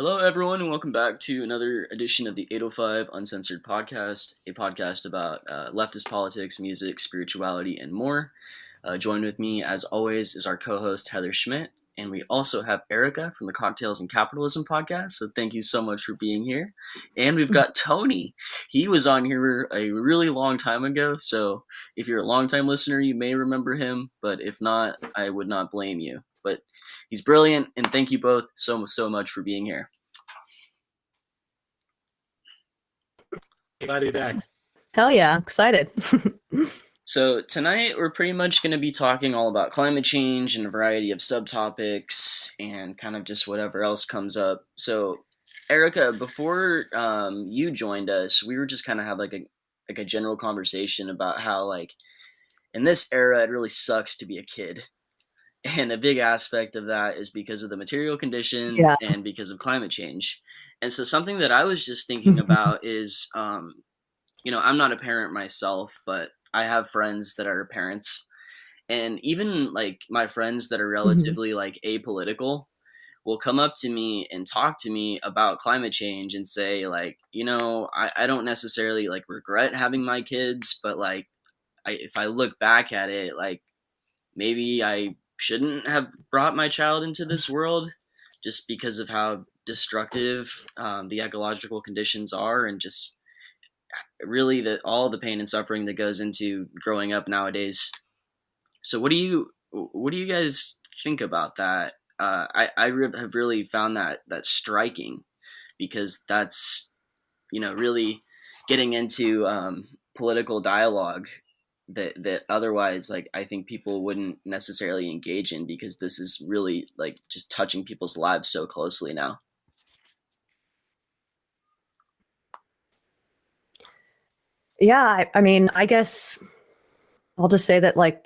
Hello, everyone, and welcome back to another edition of the 805 Uncensored Podcast, a podcast about leftist politics, music, spirituality, and more. Joined with me, as always, is our co-host, Heather Schmidt, and we also have Erica from the Cocktails and Capitalism podcast, so thank you so much for being here. And we've got Tony. He was on here a really long time ago, so if you're a longtime listener, you may remember him, but if not, I would not blame you. But he's brilliant, and thank you both so much for being here. Glad to be back. Hell yeah, excited. So tonight we're pretty much going to be talking all about climate change and a variety of subtopics and kind of just whatever else comes up. So Erica, before you joined us, we were just kind of have like a general conversation about how like in this era it really sucks to be a kid. And a big aspect of that is because of the material conditions and because of climate change. And so something that I was just thinking about is, I'm not a parent myself, but I have friends that are parents. And even like my friends that are relatively like apolitical will come up to me and talk to me about climate change and say like, I don't necessarily like regret having my kids, but like, if I look back at it, like maybe I shouldn't have brought my child into this world just because of how destructive the ecological conditions are, and just really all the pain and suffering that goes into growing up nowadays. So what do you guys think about that? I have really found that striking, because that's really getting into political dialogue that otherwise, like, I think people wouldn't necessarily engage in, because this is really like just touching people's lives so closely now. Yeah, I mean, I guess I'll just say that, like,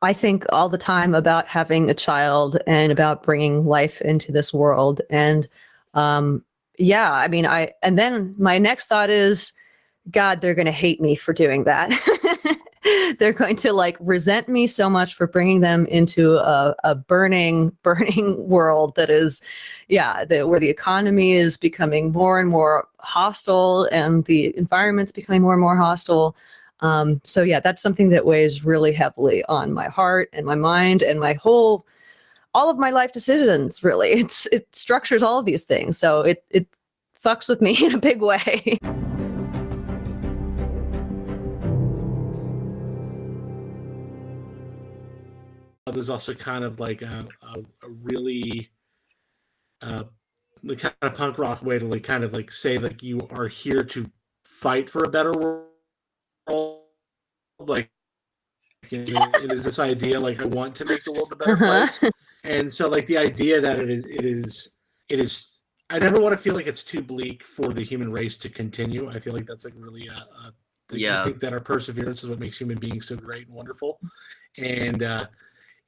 I think all the time about having a child and about bringing life into this world. And yeah, I mean, and then my next thought is, God, they're going to hate me for doing that. They're going to like resent me so much for bringing them into a burning world that is, where the economy is becoming more and more hostile and the environment's becoming more and more hostile. So yeah, that's something that weighs really heavily on my heart and my mind and all of my life decisions. Really, it structures all of these things. So it fucks with me in a big way. There's also kind of like a really the kind of punk rock way to like kind of like say like you are here to fight for a better world. Like it is this idea like I want to make the world a better place, and so like the idea that it is I never want to feel like it's too bleak for the human race to continue. I feel like that's like really I think that our perseverance is what makes human beings so great and wonderful, and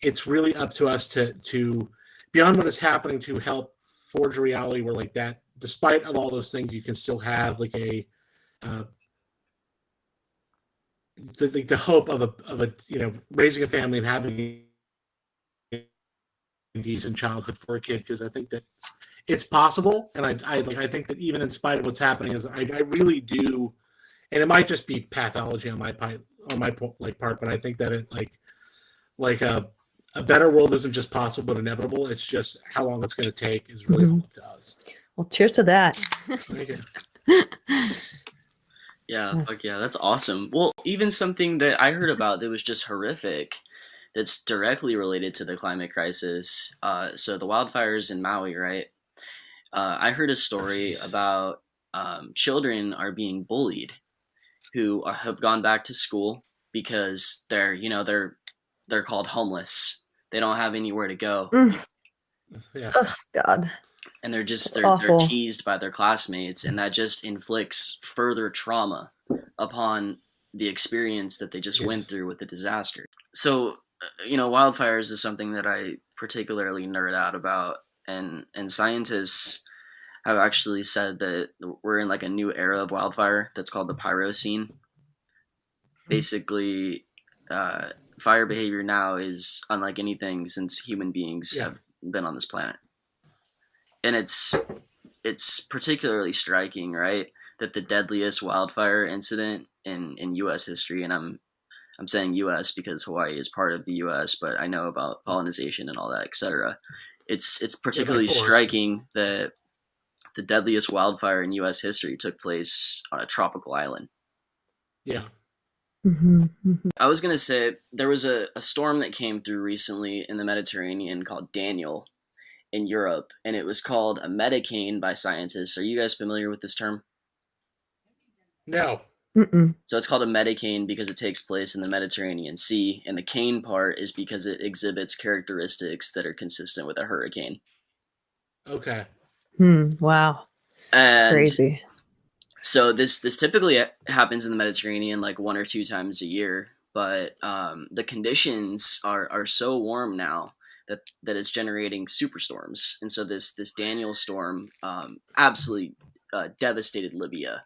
it's really up to us to beyond what is happening to help forge a reality where like that, despite of all those things, you can still have like a the hope of a raising a family and having a decent childhood for a kid, because I think that it's possible, and I think that even in spite of what's happening, is I really do, and it might just be pathology on my part, but I think that it like a better world isn't just possible but inevitable. It's just how long it's going to take is really all up to us. Well, cheers to that. Thank you. Yeah, fuck yeah, that's awesome. Well, even something that I heard about that was just horrific, that's directly related to the climate crisis. So the wildfires in Maui, right? I heard a story about children are being bullied who have gone back to school because they're called homeless. They don't have anywhere to go. Yeah. Oh, God. And they're teased by their classmates, and that just inflicts further trauma upon the experience that they just went through with the disaster. So, wildfires is something that I particularly nerd out about, and scientists have actually said that we're in like a new era of wildfire that's called the pyrocene. Basically, fire behavior now is unlike anything since human beings have been on this planet. And it's it's particularly striking, right, that the deadliest wildfire incident in U.S. history, and I'm saying U.S. because Hawaii is part of the U.S., but I know about colonization and all that, etc. It's Yeah, by particularly force. striking that the deadliest wildfire in U.S. history took place on a tropical island. Yeah. I was gonna say there was a storm that came through recently in the Mediterranean called Daniel in Europe, and it was called a metacane by scientists. Are you guys familiar with this term? No. Mm-mm. So it's called a metacane because it takes place in the Mediterranean Sea, and the cane part is because it exhibits characteristics that are consistent with a hurricane. Okay. Wow. And Crazy. so this typically happens in the Mediterranean like 1 or 2 times a year, but the conditions are so warm now that it's generating superstorms, and so this Daniel storm absolutely devastated Libya.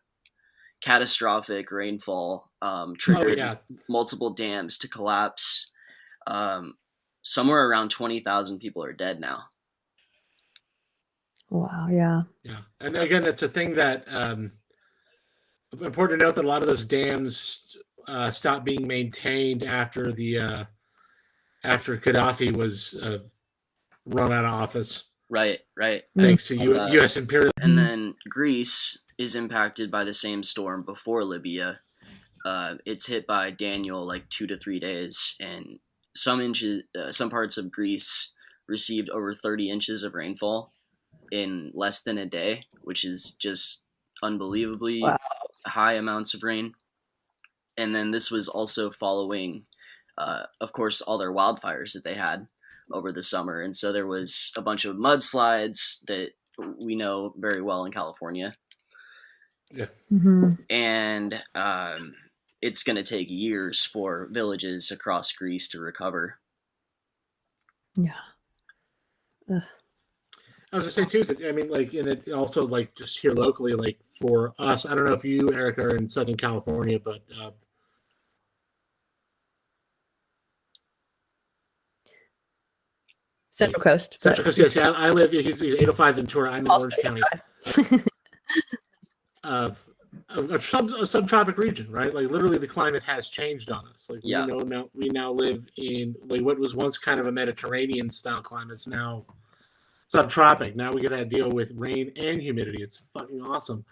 Catastrophic rainfall Oh triggered yeah. multiple dams to collapse. Um, Somewhere around 20,000 people are dead now. Wow. Yeah. Yeah. And again, that's a thing that important to note that a lot of those dams stopped being maintained after the after Gaddafi was run out of office, Right, right. thanks to That. U.S. Imperialism. And then Greece is impacted by the same storm before Libya. It's hit by Daniel like 2 to 3 days, and some parts of Greece received over 30 inches of rainfall in less than a day, which is just Wow. unbelievably high amounts of rain. And then this was also following, of course, all their wildfires that they had over the summer, and so there was a bunch of mudslides that we know very well in California, Yeah. and it's going to take years for villages across Greece to recover. Yeah. Ugh. I was gonna say too. I mean, like, and it also like just here locally, like for us. I don't know if you, Erica, are in Southern California, but Central Coast. Central Coast. Yes, yeah, I live. He's 805 Ventura. I'm in Orange County. A subtropic region, right? Like literally, the climate has changed on us. Like Yeah. we now live in like what was once kind of a Mediterranean style climate. It's now subtropic. Now we got to deal with rain and humidity. It's fucking awesome.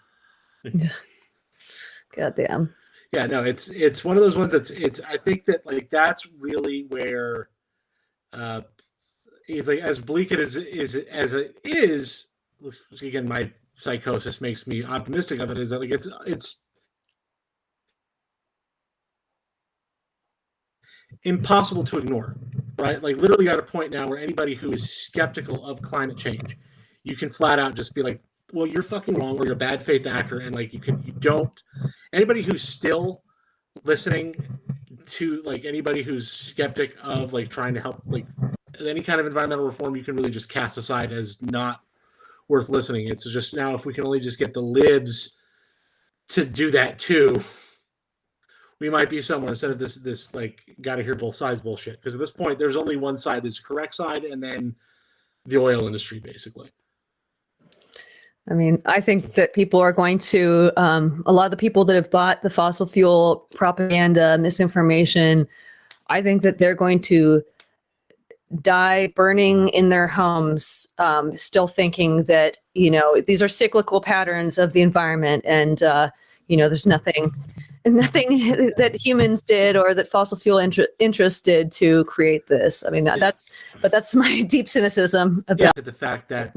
God damn. Yeah, no, it's one of those ones it's I think that like that's really where it's like as bleak as it is, again, my psychosis makes me optimistic of it, is that like it's impossible to ignore, right? Like literally at a point now where anybody who is skeptical of climate change, you can flat out just be like, well, you're fucking wrong, or you're a bad faith actor, and like you don't. Anybody who's still listening to like anybody who's skeptic of like trying to help like any kind of environmental reform, you can really just cast aside as not worth listening. It's just now if we can only just get the libs to do that too, we might be somewhere instead of this like got to hear both sides bullshit. Because at this point, there's only one side that's the correct side, and then the oil industry, basically. I mean, I think that people are going to, a lot of the people that have bought the fossil fuel propaganda, misinformation, I think that they're going to die burning in their homes, still thinking that, these are cyclical patterns of the environment, and, there's nothing that humans did or that fossil fuel interests did to create this. I mean, that's my deep cynicism about the fact that,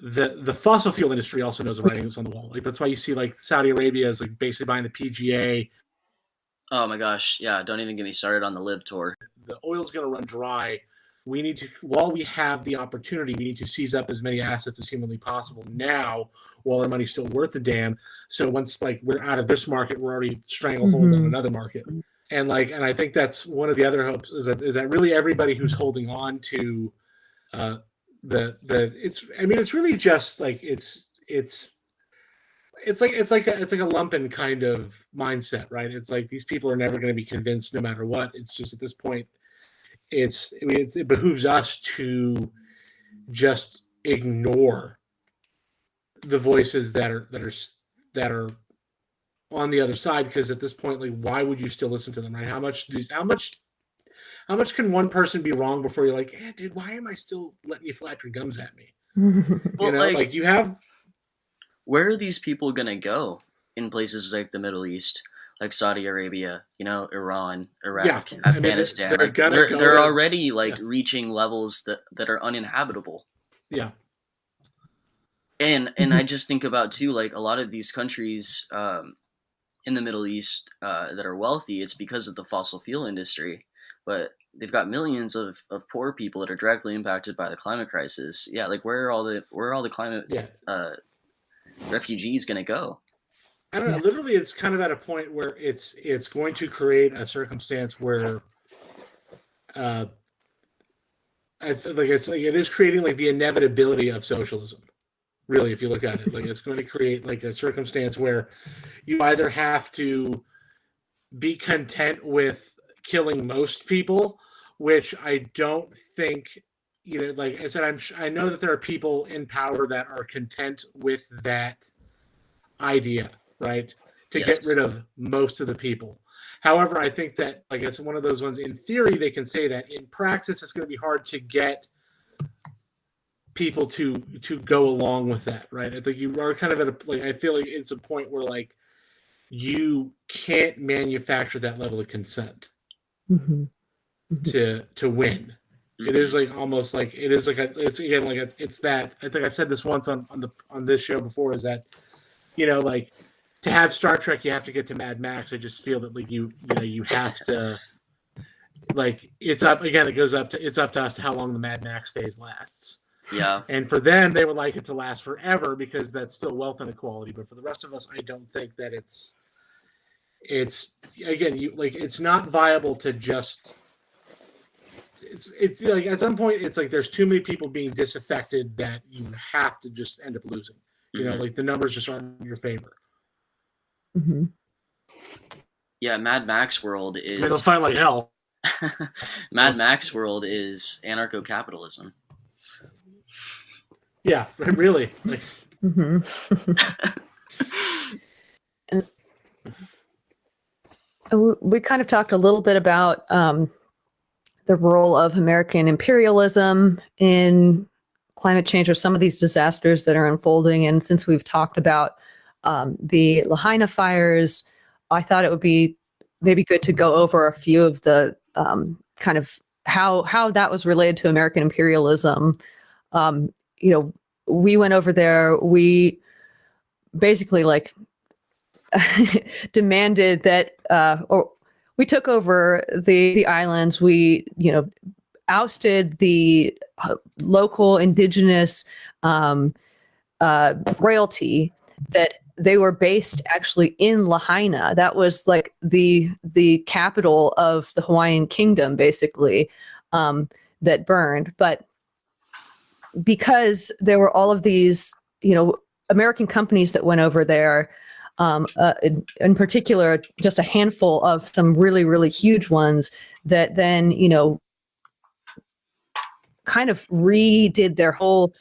that the fossil fuel industry also knows the writing's on the wall. Like that's why you see like Saudi Arabia is like basically buying the PGA. Oh my gosh, yeah, don't even get me started on the Live Tour. The oil's going to run dry. We need to, while we have the opportunity, we need to seize up as many assets as humanly possible now while our money's still worth a damn. So once like we're out of this market, we're already stranglehold on another market. And I think that's one of the other hopes is that really everybody who's holding on to it's really just like it's like a lumpen kind of mindset, right? It's like these people are never going to be convinced no matter what. It's just at this point, it behooves us to just ignore the voices that are on the other side, because at this point, like, why would you still listen to them, right? How much can one person be wrong before you're like, dude, why am I still letting you flap your gums at me? Well, like you have. Where are these people gonna go in places like the Middle East, like Saudi Arabia, Iran, Iraq, Afghanistan? they're gonna they're, go they're to, already reaching levels that are uninhabitable. Yeah. And I just think about too, like a lot of these countries in the Middle East that are wealthy, it's because of the fossil fuel industry, but they've got millions of poor people that are directly impacted by the climate crisis. Yeah, like where are all the climate refugees gonna go? I don't know. Literally, it's kind of at a point where it's going to create a circumstance where, it is creating like the inevitability of socialism. Really, if you look at it, like it's going to create like a circumstance where you either have to be content with killing most people, which I don't think, like I said, I know that there are people in power that are content with that idea, right? To get rid of most of the people. However, I think that, like, it's one of those ones, in theory, they can say that. In praxis, it's going to be hard to get people to go along with that, right? I think you are kind of at I feel like it's a point where, like, you can't manufacture that level of consent to win. It is like almost like it is like it's again like it's that. I think I've said this once on this show before, is that, like, to have Star Trek, you have to get to Mad Max. I just feel that, like, you have to, like, it's up again. It's up to us to how long the Mad Max phase lasts. Yeah. And for them, they would like it to last forever because that's still wealth inequality. But for the rest of us, I don't think that it's again, it's not viable to just. It's like at some point, it's like there's too many people being disaffected that you have to just end up losing. Like the numbers just aren't in your favor. Yeah, Mad Max world is. They'll fight like hell. Mad Max world is anarcho-capitalism. Yeah, really. Like. We kind of talked a little bit about the role of American imperialism in climate change, or some of these disasters that are unfolding. And since we've talked about the Lahaina Fires, I thought it would be maybe good to go over a few of the kind of how that was related to American imperialism. We went over there. We basically demanded that, or we took over the islands. We, ousted the local indigenous royalty that they were based actually in Lahaina. That was like the capital of the Hawaiian kingdom, basically, that burned. But because there were all of these, American companies that went over there, in particular, just a handful of some really, really huge ones that then, kind of redid their whole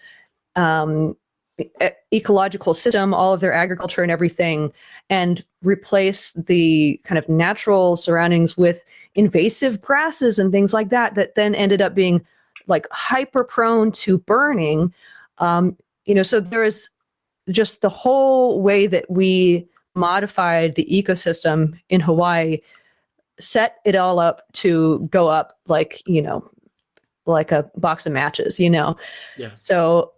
ecological system, all of their agriculture and everything, and replace the kind of natural surroundings with invasive grasses and things like that, that then ended up being like hyper prone to burning. So there is just the whole way that we modified the ecosystem in Hawaii, set it all up to go up like a box of matches, Yeah. So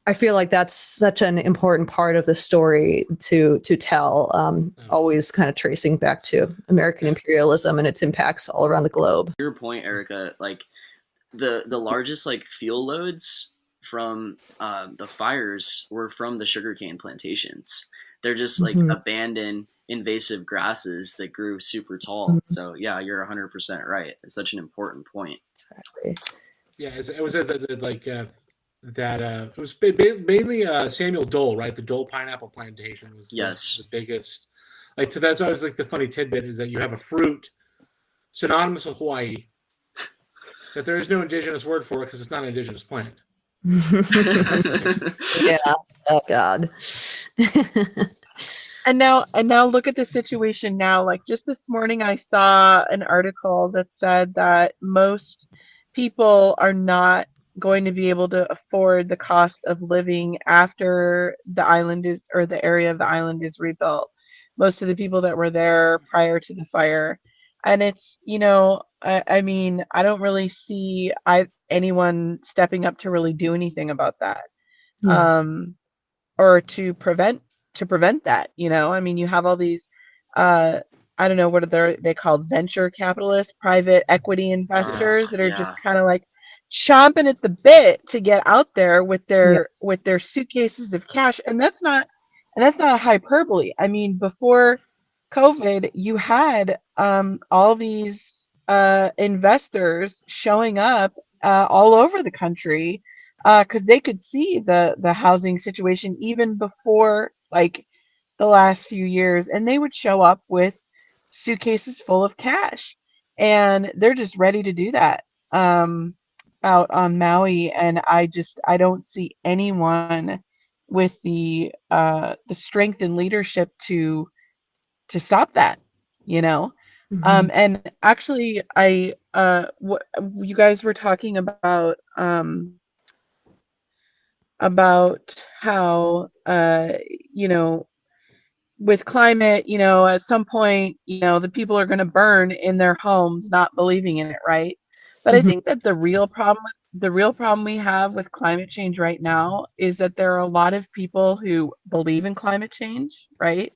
I feel like that's such an important part of the story to tell, always kind of tracing back to American imperialism and its impacts all around the globe. Your point, Erica, like the largest fuel loads from the fires were from the sugarcane plantations. They're just abandoned invasive grasses that grew super tall. So yeah, you're 100% right. It's such an important point. Exactly. Yeah, it was it was mainly Samuel Dole, right? The Dole pineapple plantation was the biggest. So that's always the funny tidbit, is that you have a fruit synonymous with Hawaii that there is no indigenous word for it because it's not an indigenous plant. Yeah. Oh God. And now look at the situation now. Like just this morning I saw an article that said that most people are not going to be able to afford the cost of living after the island is, or the area of the island is rebuilt. Most of the people that were there prior to the fire. And it's, I mean, I don't really see anyone stepping up to really do anything about that. Yeah. Um, or to prevent that. I mean, you have all these uh I don't know what are they called, venture capitalists, private equity Yeah. investors that are Yeah. just kind of like chomping at the bit to get out there with Yeah. their suitcases of cash. And that's not a hyperbole. I mean, before COVID, you had all these investors showing up all over the country because they could see the housing situation even before like the last few years, and they would show up with suitcases full of cash, and they're just ready to do that out on Maui. And I don't see anyone with the strength and leadership to stop that, you know. Mhm. And actually, you guys were talking about how you know with climate, at some point, the people are going to burn in their homes not believing in it, right? But I Mhm. think that the real problem we have with climate change right now is that there are a lot of people who believe in climate change, right?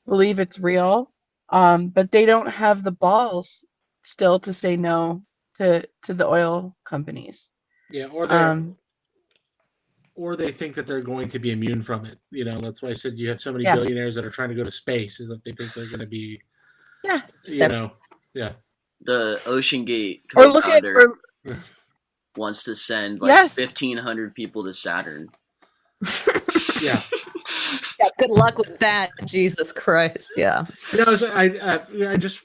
Believe it's real, but they don't have the balls still to say no to the oil companies. Yeah, Um, or they think that they're going to be immune from it. That's why I said you have so many yeah, billionaires that are trying to go to space, is that they think they're going to be, yeah. you Except know, yeah, The Ocean Gate Or look at co-founder or wants to send like yes, 1,500 people to Saturn. yeah. yeah, good luck with that. Jesus Christ. Yeah. I just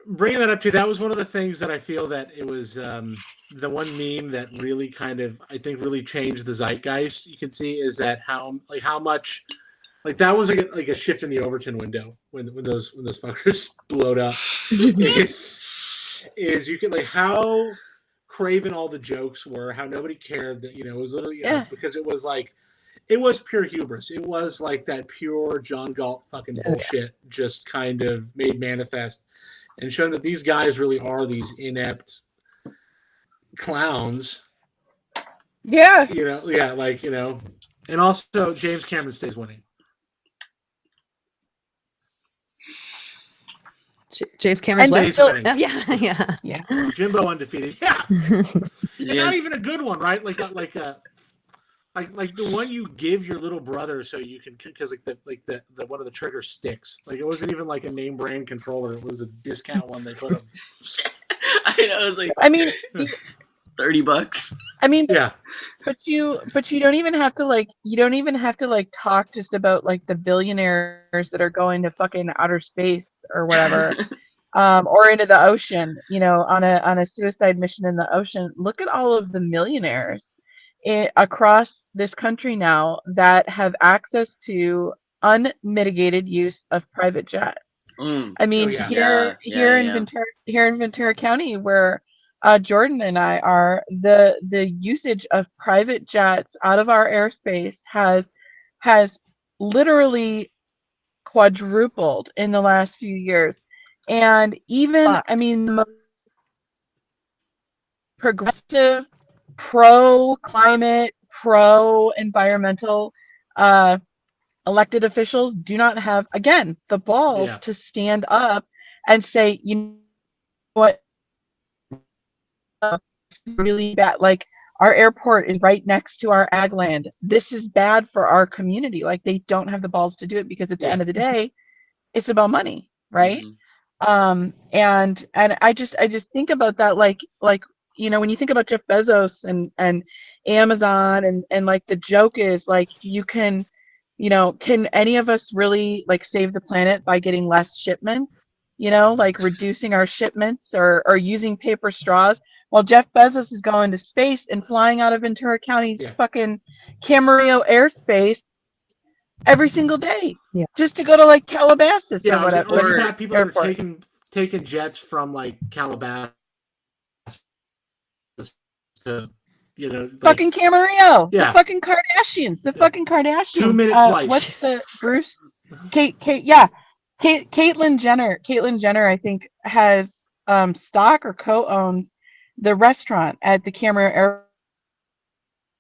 bringing that up too. That was one of the things that I feel that it was the one meme that really kind of I think really changed the zeitgeist. You can see is that how much like that was like a shift in the Overton window when those fuckers blowed up. Is you can like how craven all the jokes were, how nobody cared that it was literally yeah. because it was like it was pure hubris. It was like that pure John Galt fucking Oh, yeah. bullshit just kind of made manifest and showing that these guys really are these inept clowns. Yeah. Yeah, and also James Cameron stays winning. James Cameron's And what? Stays still, winning. Oh, yeah. Yeah. yeah. Jimbo undefeated. Yeah, Did and you not guys? even a good one, right? Like the one you give your little brother so you can because the one of the trigger sticks. Like it wasn't even like a name brand controller. It was a discount one they put him. I know, it was like I mean, $30. I mean, Yeah, but you don't even have to like talk just about like the billionaires that are going to fucking outer space or whatever, or into the ocean, on a suicide mission in the ocean. Look at all of the millionaires across this country now that have access to unmitigated use of private jets. I oh mean, yeah, here Yeah, yeah, here in yeah. Ventura County, where Jordan and I are, the usage of private jets out of our airspace has literally quadrupled in the last few years. And even, Fuck. I mean, the most progressive, pro climate, pro environmental uh, elected officials do not have, again, the balls yeah, to stand up and say, you know what, really bad. Like, our airport is right next to our ag land. This is bad for our community. Like, they don't have the balls to do it because at the yeah, end of the day, it's about money, right? Hmm. And I just think about that, like when you think about Jeff Bezos and Amazon, and like the joke is like, can any of us really like save the planet by getting less shipments, like reducing our shipments, or using paper straws, while Jeff Bezos is going to space and flying out of Ventura County's yeah. fucking Camarillo airspace every single day Yeah. just to go to like Calabasas or Yeah, whatever, or like you Or have people that are airport. taking jets from like Calabasas to, Fucking Camarillo, the yeah, fucking Kardashians, the yeah, fucking Kardashians. 2 minute flights. What's the Jesus Christ. Bruce? Yeah, Caitlyn Jenner. Caitlyn Jenner, I think, has stock or co-owns the restaurant at the Camarillo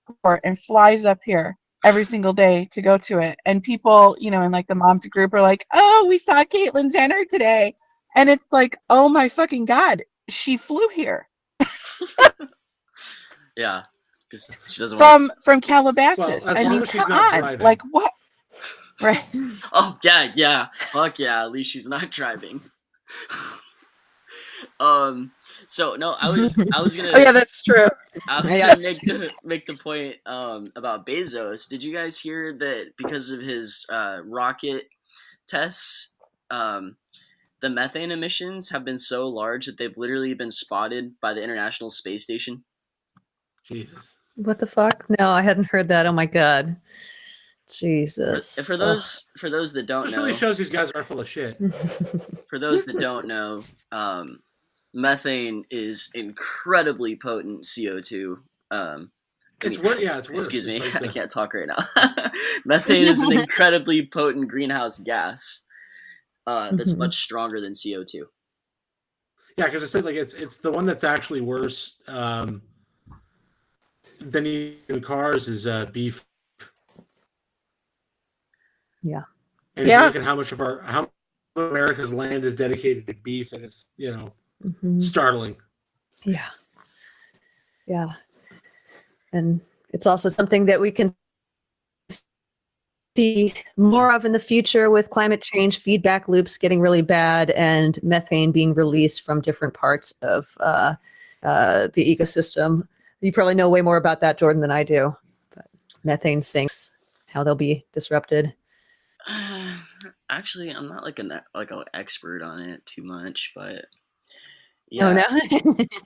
Airport and flies up here every single day to go to it. And people, in like the moms group are like, "Oh, we saw Caitlyn Jenner today," and it's like, "Oh my fucking god, she flew here yeah, because she doesn't want to. from Well, Calabasas." as I long mean, as she's come not on, like driving. what? Right. Oh yeah, fuck yeah. At least she's not driving. um. So no, I was Oh gonna yeah, that's true. I was Yeah. gonna make the point about Bezos. Did you guys hear that because of his rocket tests, um, the methane emissions have been so large that they've literally been spotted by the International Space Station? Jesus. What the fuck? No, I hadn't heard that. Oh my god. For, Jesus. for Ugh. those that don't This really know, shows these guys are full of shit. methane is incredibly potent CO2. I It's mean, worse. Yeah, it's worse. excuse It's me, like I the can't talk right now. Methane is an incredibly potent greenhouse gas that's Mhm. much stronger than CO2. yeah, because it's like it's the one that's actually worse than even cars is beef. Yeah. And if you Yeah. look at how much of America's land is dedicated to beef, and it's Mhm. startling. Yeah. Yeah. And it's also something that we can see more of in the future with climate change feedback loops getting really bad and methane being released from different parts of the ecosystem. You probably know way more about that, Jordan, than I do. But methane sinks, how they'll be disrupted. Actually, I'm not like an expert on it too much, but Oh yeah. no.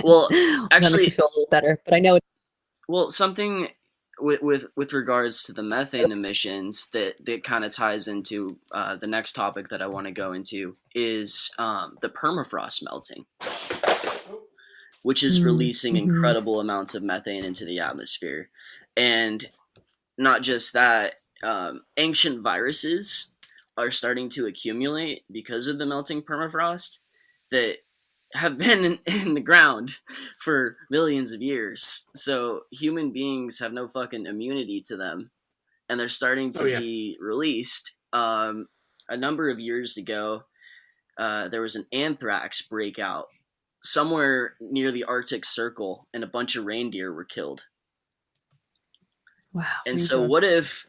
Well, That makes me actually, feel a little better. But I know it. well, something with regards to the methane emissions that kind of ties into the next topic that I want to go into is the permafrost melting, which is releasing Mm-hmm. incredible amounts of methane into the atmosphere, and not just that, ancient viruses are starting to accumulate because of the melting permafrost that have been in the ground for millions of years. So human beings have no fucking immunity to them, and they're starting Oh to yeah, be released. A number of years ago, there was an anthrax breakout somewhere near the Arctic Circle, and a bunch of reindeer were killed. Wow. And so, Jesus.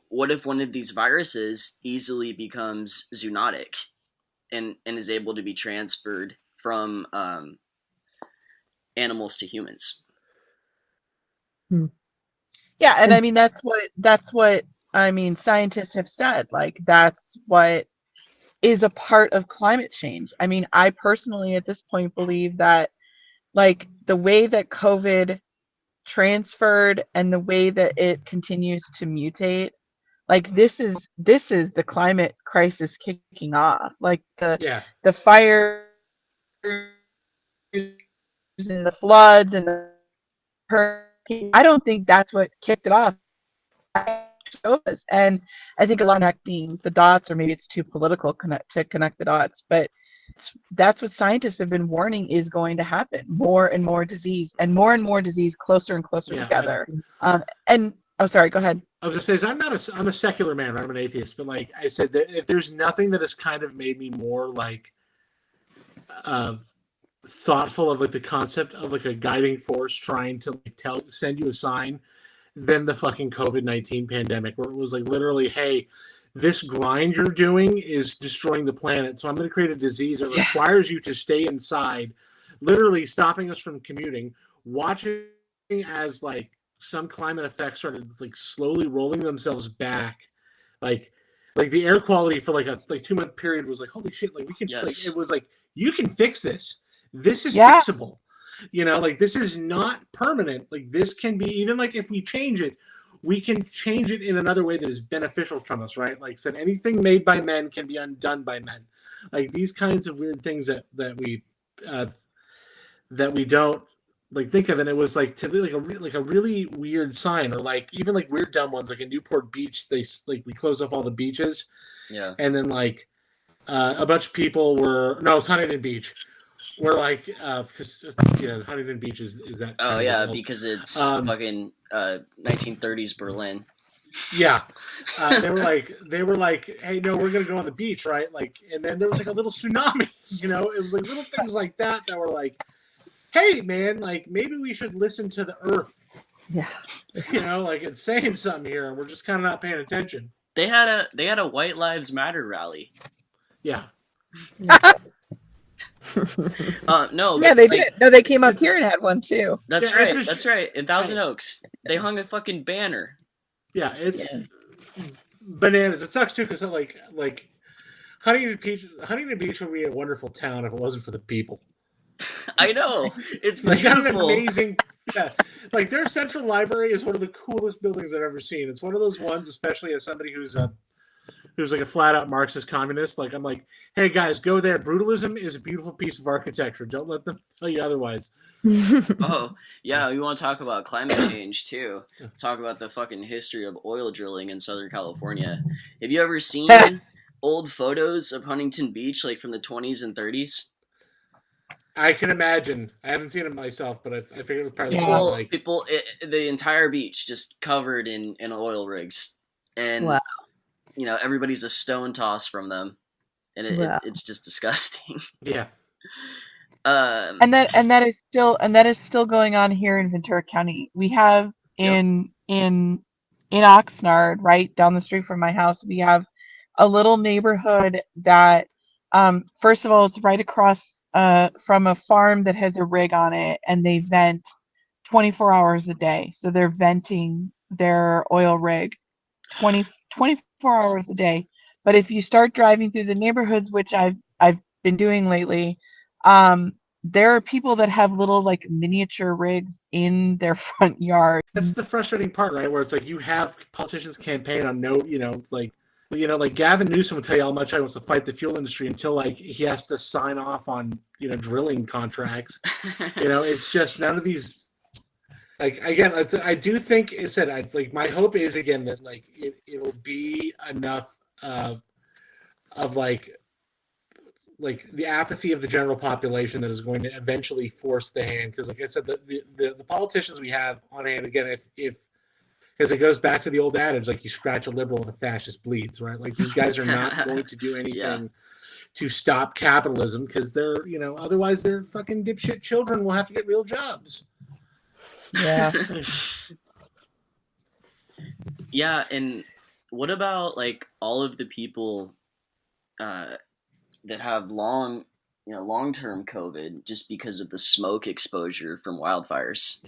what if one of these viruses easily becomes zoonotic and is able to be transferred from animals to humans? Hmm. Yeah, and I And mean that's what I mean scientists have said. Like that's what is a part of climate change. I mean, I personally at this point believe that like the way that COVID transferred and the way that it continues to mutate, like this is the climate crisis kicking off. Like yeah. the fires and the floods and the hurricanes. I don't think that's what kicked it off. And I think a lot of connecting the dots, or maybe it's too political to connect the dots, but that's what scientists have been warning is going to happen. More and more disease closer and closer Yeah, together. And oh, sorry, go ahead. I was just saying I'm a secular man, right? I'm an atheist, but like I said, if there's nothing that has kind of made me more like uh, thoughtful of like the concept of like a guiding force trying to like send you a sign than the fucking COVID-19 pandemic, where it was like literally, hey, this grind you're doing is destroying the planet, so I'm going to create a disease that Yeah. requires you to stay inside, literally stopping us from commuting, watching as like some climate effects started like slowly rolling themselves back, like the air quality for like a 2 month period was like holy shit, like we can like Yes. it was like you can fix this. This is Yeah. fixable. Like this is not permanent. Like this can be, even like if we change it, we can change it in another way that is beneficial from us, right? Like I said, anything made by men can be undone by men. Like these kinds of weird things uh, that we don't like think of, and it was like to be like a really weird sign, or like even like weird dumb ones, like in Newport Beach, they like we closed off all the beaches, Yeah. and then like a bunch of people were no, it's Huntington Beach. We're like because Huntington Beach is that Oh kind of yeah, wild. because it's Um, fucking 1930s Berlin. Yeah, they were like, hey, no, we're gonna go on the beach, right? Like, and then there was like a little tsunami. It was like little things like that that were like, hey, man, like maybe we should listen to the earth. Yeah. Like it's saying something here, and we're just kind of not paying attention. They had a White Lives Matter rally. Yeah. No, Yeah, but they like did. No, they came up it's here and had one too. that's yeah, right. That's right. In Thousand hey, Oaks, they hung a fucking banner. yeah, it's Yeah. bananas. It sucks too because like Huntington Beach would be a wonderful town if it wasn't for the people. I know. It's Like got an beautiful. amazing, yeah. Like their central library is one of the coolest buildings I've ever seen. It's one of those ones, especially as somebody who's like a flat out Marxist communist. Like I'm like, hey guys, go there. Brutalism is a beautiful piece of architecture. Don't let them tell you otherwise. Oh, yeah, we want to talk about climate change too. Talk about the fucking history of oil drilling in Southern California. Have you ever seen old photos of Huntington Beach, like from the 20s and 30s? I can imagine. I haven't seen it myself, but I figured it was probably Yeah. something like The entire beach just covered in oil rigs, and Wow. everybody's a stone toss from them, and Wow. it's just disgusting. yeah. And that is still going on here in Ventura County. We have Yep. in Oxnard, right down the street from my house, we have a little neighborhood that first of all, it's right across from a farm that has a rig on it, and they vent 24 hours a day. So they're venting their oil rig 24 hours a day. But if you start driving through the neighborhoods, which I've been doing lately, there are people that have little like miniature rigs in their front yard. That's the frustrating part, right? Where it's like you have politicians campaign on no, like Gavin Newsom will tell you how much he wants to fight the fuel industry until like he has to sign off on drilling contracts. It's just none of these. Like again, I do think it said like my hope is again that like it'll be enough of like the apathy of the general population that is going to eventually force the hand, because like I said, the politicians we have on hand again, if because it goes back to the old adage, like you scratch a liberal and a fascist bleeds, right? Like these guys are not going to do anything to stop capitalism, because they're otherwise their fucking dipshit children will have to get real jobs. Yeah. Yeah, and what about like all of the people that have long-term COVID just because of the smoke exposure from wildfires?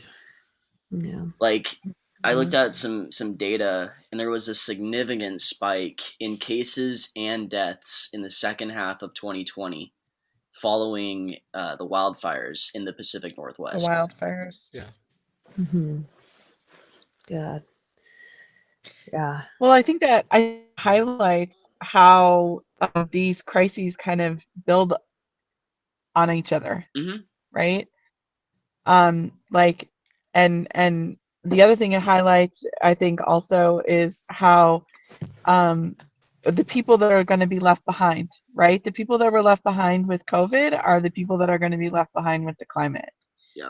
Yeah. Like I looked at some data, and there was a significant spike in cases and deaths in the second half of 2020 following the wildfires in the Pacific The Northwest. wildfires. Yeah. Mm-hmm. God. Yeah. Well, I think that I highlights how these crises kind of build on each other, Mhm. right? Like, and the other thing it highlights, I think, also is how the people that are going to be left behind, right? The people that were left behind with COVID are the people that are going to be left behind with the climate. Yeah.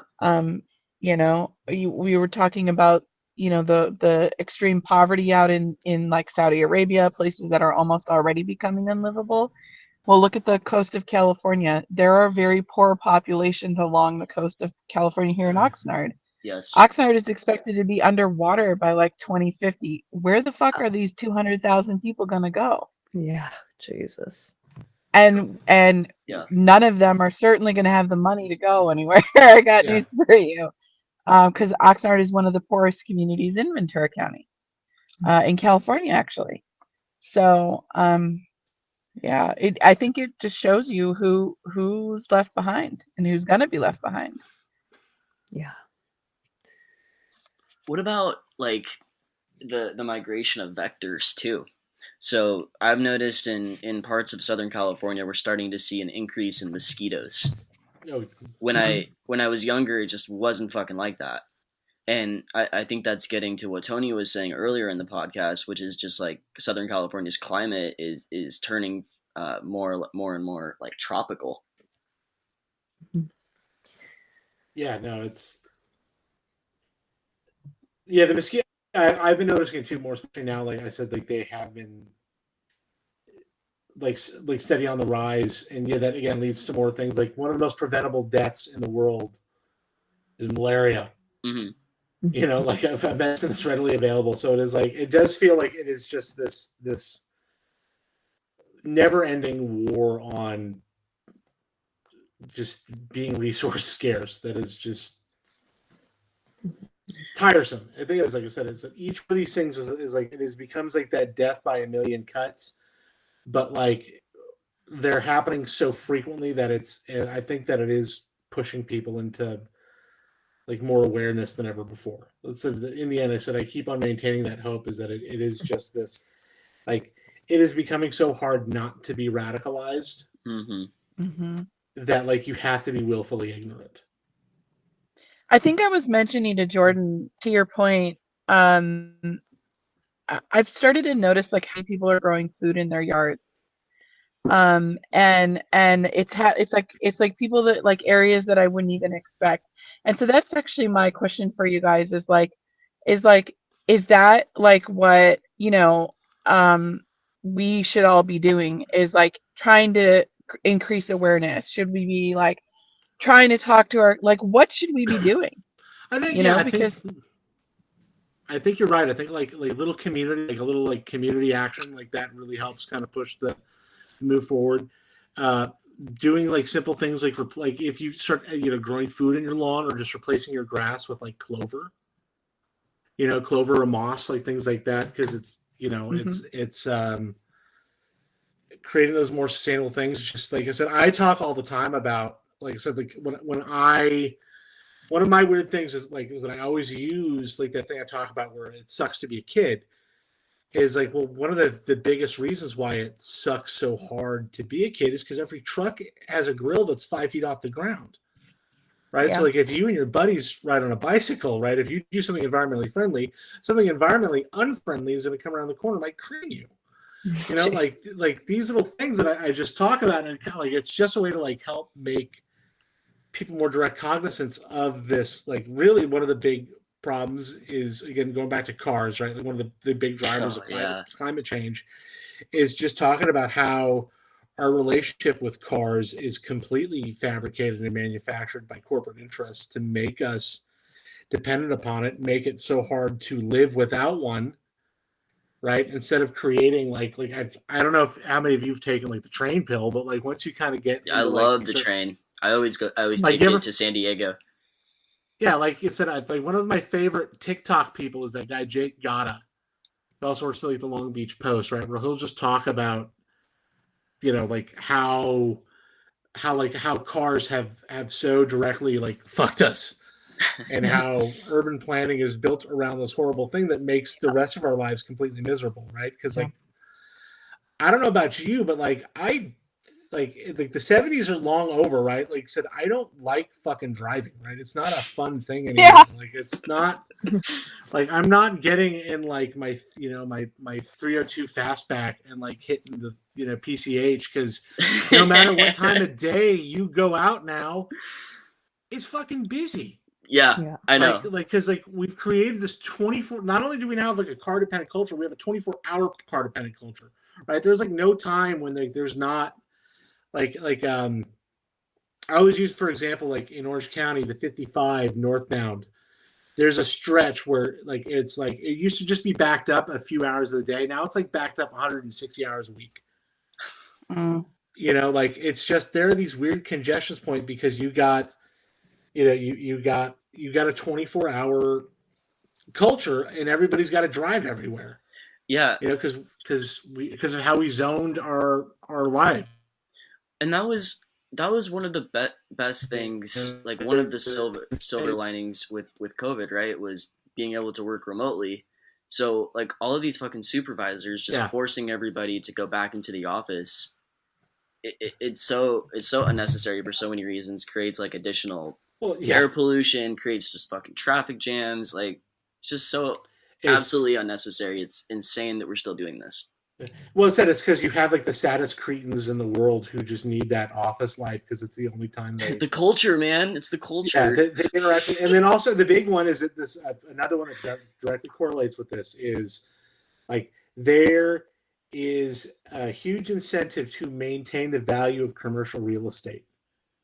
We were talking about the extreme poverty out in like Saudi Arabia, places that are almost already becoming unlivable. Well, look at the coast of California. There are very poor populations along the coast of California here in Oxnard. Yes. Oxnard is expected to be underwater by like 2050. Where the fuck are these 200,000 people going to go? Yeah. Jesus. And Yeah. none of them are certainly going to have the money to go anywhere. I got Yeah. news for you. Because Oxnard is one of the poorest communities in Ventura County, in California, actually. So, yeah, I think it just shows you who's left behind and who's gonna be left behind. Yeah. What about like the migration of vectors too. So I've noticed in parts of Southern California we're starting to see an increase in mosquitoes. Oh, When I was younger, it just wasn't fucking like that. And I think that's getting to what Tony was saying earlier in the podcast, which is just like Southern California's climate is turning more and more like tropical. yeah, no, it's the mosquito. I've been noticing it too, more especially now. Like I said, like they have been like steady on the rise, and yeah, that again leads to more things. Like one of the most preventable deaths in the world is malaria. Hmm. You know, like a medicine that's readily available. So it is like it does feel like it is just this never ending war on just being resource scarce. That is just tiresome. I think it's like I said, it's that each of these things is like becomes like that death by a million cuts, but like they're happening so frequently that I think that it is pushing people into like more awareness than ever before. So in the end, I said I keep on maintaining that hope is that it is just this like it is becoming so hard not to be radicalized Hmm. Hmm. that like you have to be willfully ignorant. I think I was mentioning to Jordan, to your point, um, I've started to notice like how many people are growing food in their yards. And it's like people that like areas that I wouldn't even expect. And so that's actually my question for you guys is like is that like what, um we should all be doing is like trying to increase awareness? Should we be like trying to talk to our like what should we be doing? I think yeah, Because I think you're right. I think like little community, like a little like community action, like that really helps kind of push the move forward. Uh, Doing like simple things like like if you start growing food in your lawn or just replacing your grass with like clover, clover or moss, like things like that, because it's hmm it's creating those more sustainable things. Just like I said, I talk all the time about like I said, like when I one of my weird things is that I always use like that thing I talk about where it sucks to be a kid is like, well, one of the biggest reasons why it sucks so hard to be a kid is because every truck has a grill that's 5 feet off the ground, right? So yeah. like if you and your buddies ride on a bicycle, right, if you do something environmentally friendly, something environmentally unfriendly is going to come around the corner and might cream you. Like these little things that I just talk about, and kind of like it's just a way to like help make people more direct cognizance of this. Like really one of the big problems is again going back to cars, right? Like one of the big drivers Oh of yeah. climate change is just talking about how our relationship with cars is completely fabricated and manufactured by corporate interests to make us dependent upon it, make it so hard to live without one, right? Instead of creating like I don't know if how many of you've taken like the train pill, but like once you kind of get I into like love you the start train. I always like take you it ever to San Diego. yeah, like you said, I like one of my favorite TikTok people is that guy Jake Gata. He also works at like the Long Beach Post, right? Where he'll just talk about like how cars have so directly like fucked us, and how urban planning is built around this horrible thing that makes the rest of our lives completely miserable, right? Because Yeah. like I don't know about you, but like the 70s are long over, right? Like I said, I don't like fucking driving, right? It's not a fun thing Yeah. anymore. Like it's not like I'm not getting in like my 302 fastback and like hitting the PCH because no matter what time of day you go out now, it's fucking busy. Yeah, Yeah. I Like know. like because like we've created this 24. Not only do we now have like a car dependent culture, we have a 24-hour car dependent culture, right? There's like no time when there's not like I always use for example like in Orange County the 55 northbound. There's a stretch where like it's like it used to just be backed up a few hours of the day. Now it's like backed up 160 hours a week. Mm. Like it's just there are these weird congestion points because you got a 24-hour culture and everybody's got to drive everywhere. Yeah, Because of how we zoned our life. and that was one of the best things. Like one of the silver linings with COVID, right? Was being able to work remotely. So like all of these fucking supervisors just Yeah. forcing everybody to go back into the office, it's so unnecessary for so many reasons. Creates like additional Well, yeah. air pollution, creates just fucking traffic jams. Like it's just so It's absolutely unnecessary. It's insane that we're still doing this. well, said it's because you have like the saddest cretins in the world who just need that office life because it's the only time they. The culture, man. It's the Yeah, culture. they interact, and then also the big one is that this another one that directly correlates with this is like there is a huge incentive to maintain the value of commercial real estate.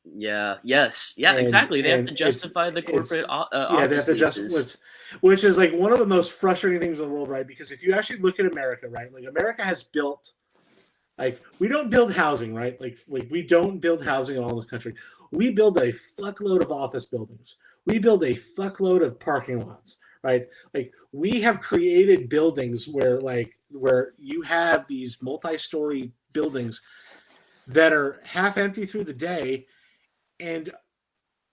Yeah. Yes. Yeah. Exactly. They have to justify the corporate yeah, they have office to just leases. which is like one of the most frustrating things in the world, right? Because if you actually look at America, right, like America has built like we don't build housing, right? Like we don't build housing in all this country. We build a fuckload of office buildings. We build a fuckload of parking lots, right? Like we have created buildings where you have these multi-story buildings that are half empty through the day and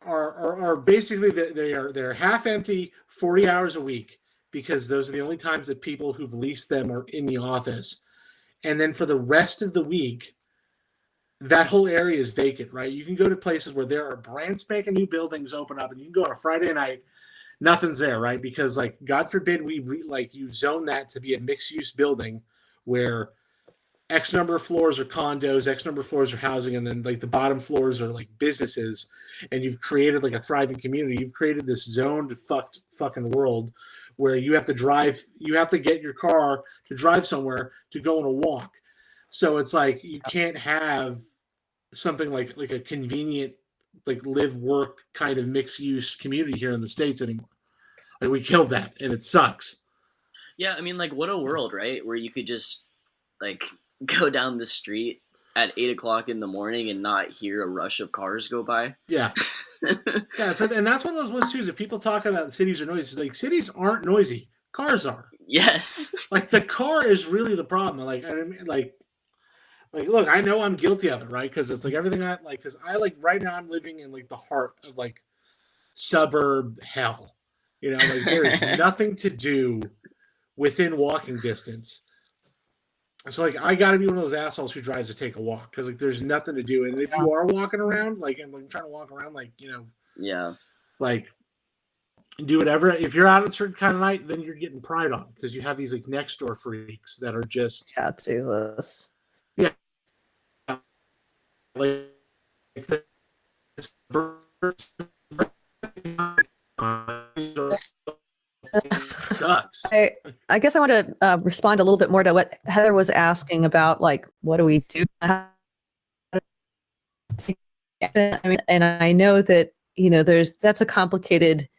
are basically they're half empty 40 hours a week because those are the only times that people who've leased them are in the office. And then for the rest of the week, that whole area is vacant, right? You can go to places where there are brand spanking new buildings open up, and you can go on a Friday night, nothing's there, right? Because like God forbid like you zone that to be a mixed use building where X number of floors are condos, X number of floors are housing, and then like the bottom floors are like businesses, and you've created like a thriving community. You've created this zoned fucking world where you have to get your car to drive somewhere to go on a walk. So it's like you can't have something like a convenient like live work kind of mixed use community here in the States anymore. Like we killed that and it sucks. Yeah. I mean, like, what a world, right? Where you could just like go down the street at 8 o'clock in the morning and not hear a rush of cars go by. Yeah. Yeah, and that's one of those ones too. Is that people talk about cities are noisy. Like cities aren't noisy. Cars are. Yes. Like the car is really the problem. Like I mean, like look, I know I'm guilty of it, right? Because it's like everything I like. Because I like right now I'm living in like the heart of like suburb hell. You know, like there is nothing to do within walking distance. So like I got to be one of those assholes who drives to take a walk because like there's nothing to do. And if you are walking around, like I'm trying to walk around, like yeah, like do whatever. If you're out at a certain kind of night, then you're getting pried on because you have these like next door freaks that are just Jesus. Yeah, like sucks. I guess I want to respond a little bit more to what Heather was asking about, like, what do we do? I mean, and I know that that's a complicated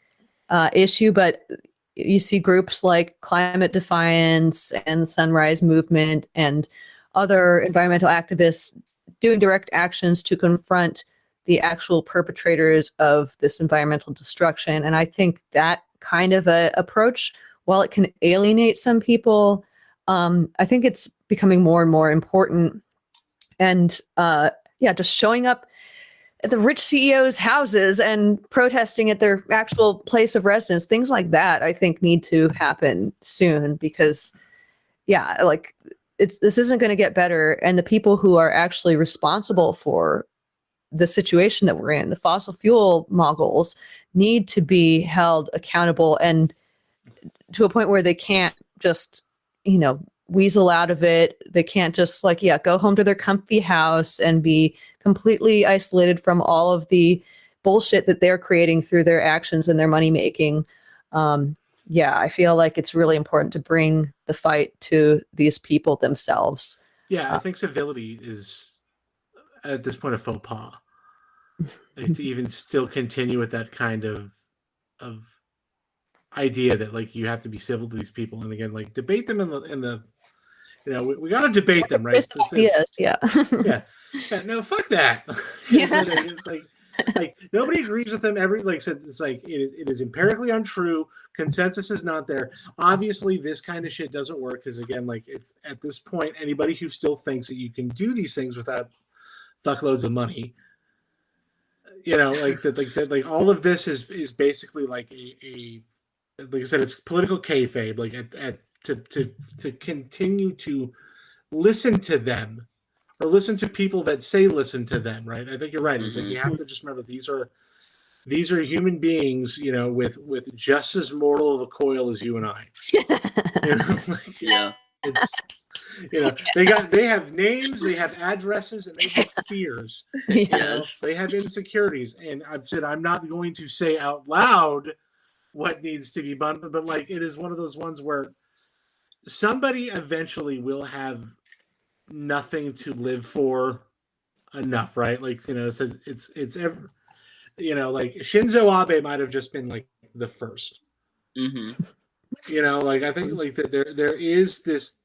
issue, but you see groups like Climate Defiance and Sunrise Movement and other environmental activists doing direct actions to confront the actual perpetrators of this environmental destruction. And I think that kind of a approach, while it can alienate some people, I think it's becoming more and more important. And just showing up at the rich CEOs' houses and protesting at their actual place of residence, things like that, I think need to happen soon because, like this isn't going to get better. And the people who are actually responsible for the situation that we're in, the fossil fuel moguls, need to be held accountable and to a point where they can't just, weasel out of it. They can't just go home to their comfy house and be completely isolated from all of the bullshit that they're creating through their actions and their money making. I feel like it's really important to bring the fight to these people themselves. Yeah, I think civility is at this point a faux pas. Like, to even still continue with that kind of idea that like you have to be civil to these people, and again, like debate them in the we got to debate them, right? Yes, yeah. No, fuck that. like nobody agrees with them. Like said, it's like it is empirically untrue. Consensus is not there. Obviously, this kind of shit doesn't work because again, like it's at this point, anybody who still thinks that you can do these things without fuckloads of money, like all of this is basically like a like I said, it's political kayfabe. Like at to continue to listen to them or listen to people that say listen to them, right? I think you're right. Is that you have to just remember these are human beings, with just as mortal of a coil as you and I. Yeah. It's they have names, they have addresses, and they have fears. Yes. They have insecurities. And I've said I'm not going to say out loud what needs to be done, but like it is one of those ones where somebody eventually will have nothing to live for enough, right? Like, so it's ever, like Shinzo Abe might have just been like the first. Mm-hmm. Like I think like that there is this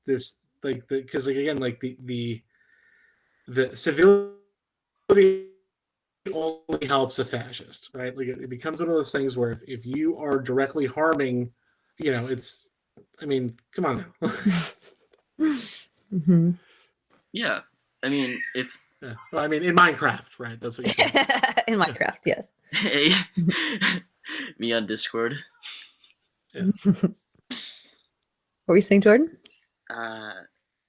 like because like again like the civility only helps a fascist, right? Like it becomes one of those things where if you are directly harming, it's, I mean, come on now. Mm-hmm. Yeah. I mean, if Yeah. Well, I mean, in Minecraft, right? That's what you say. In Minecraft, yes. hey, me on Discord. Yeah. What were you saying, Jordan? I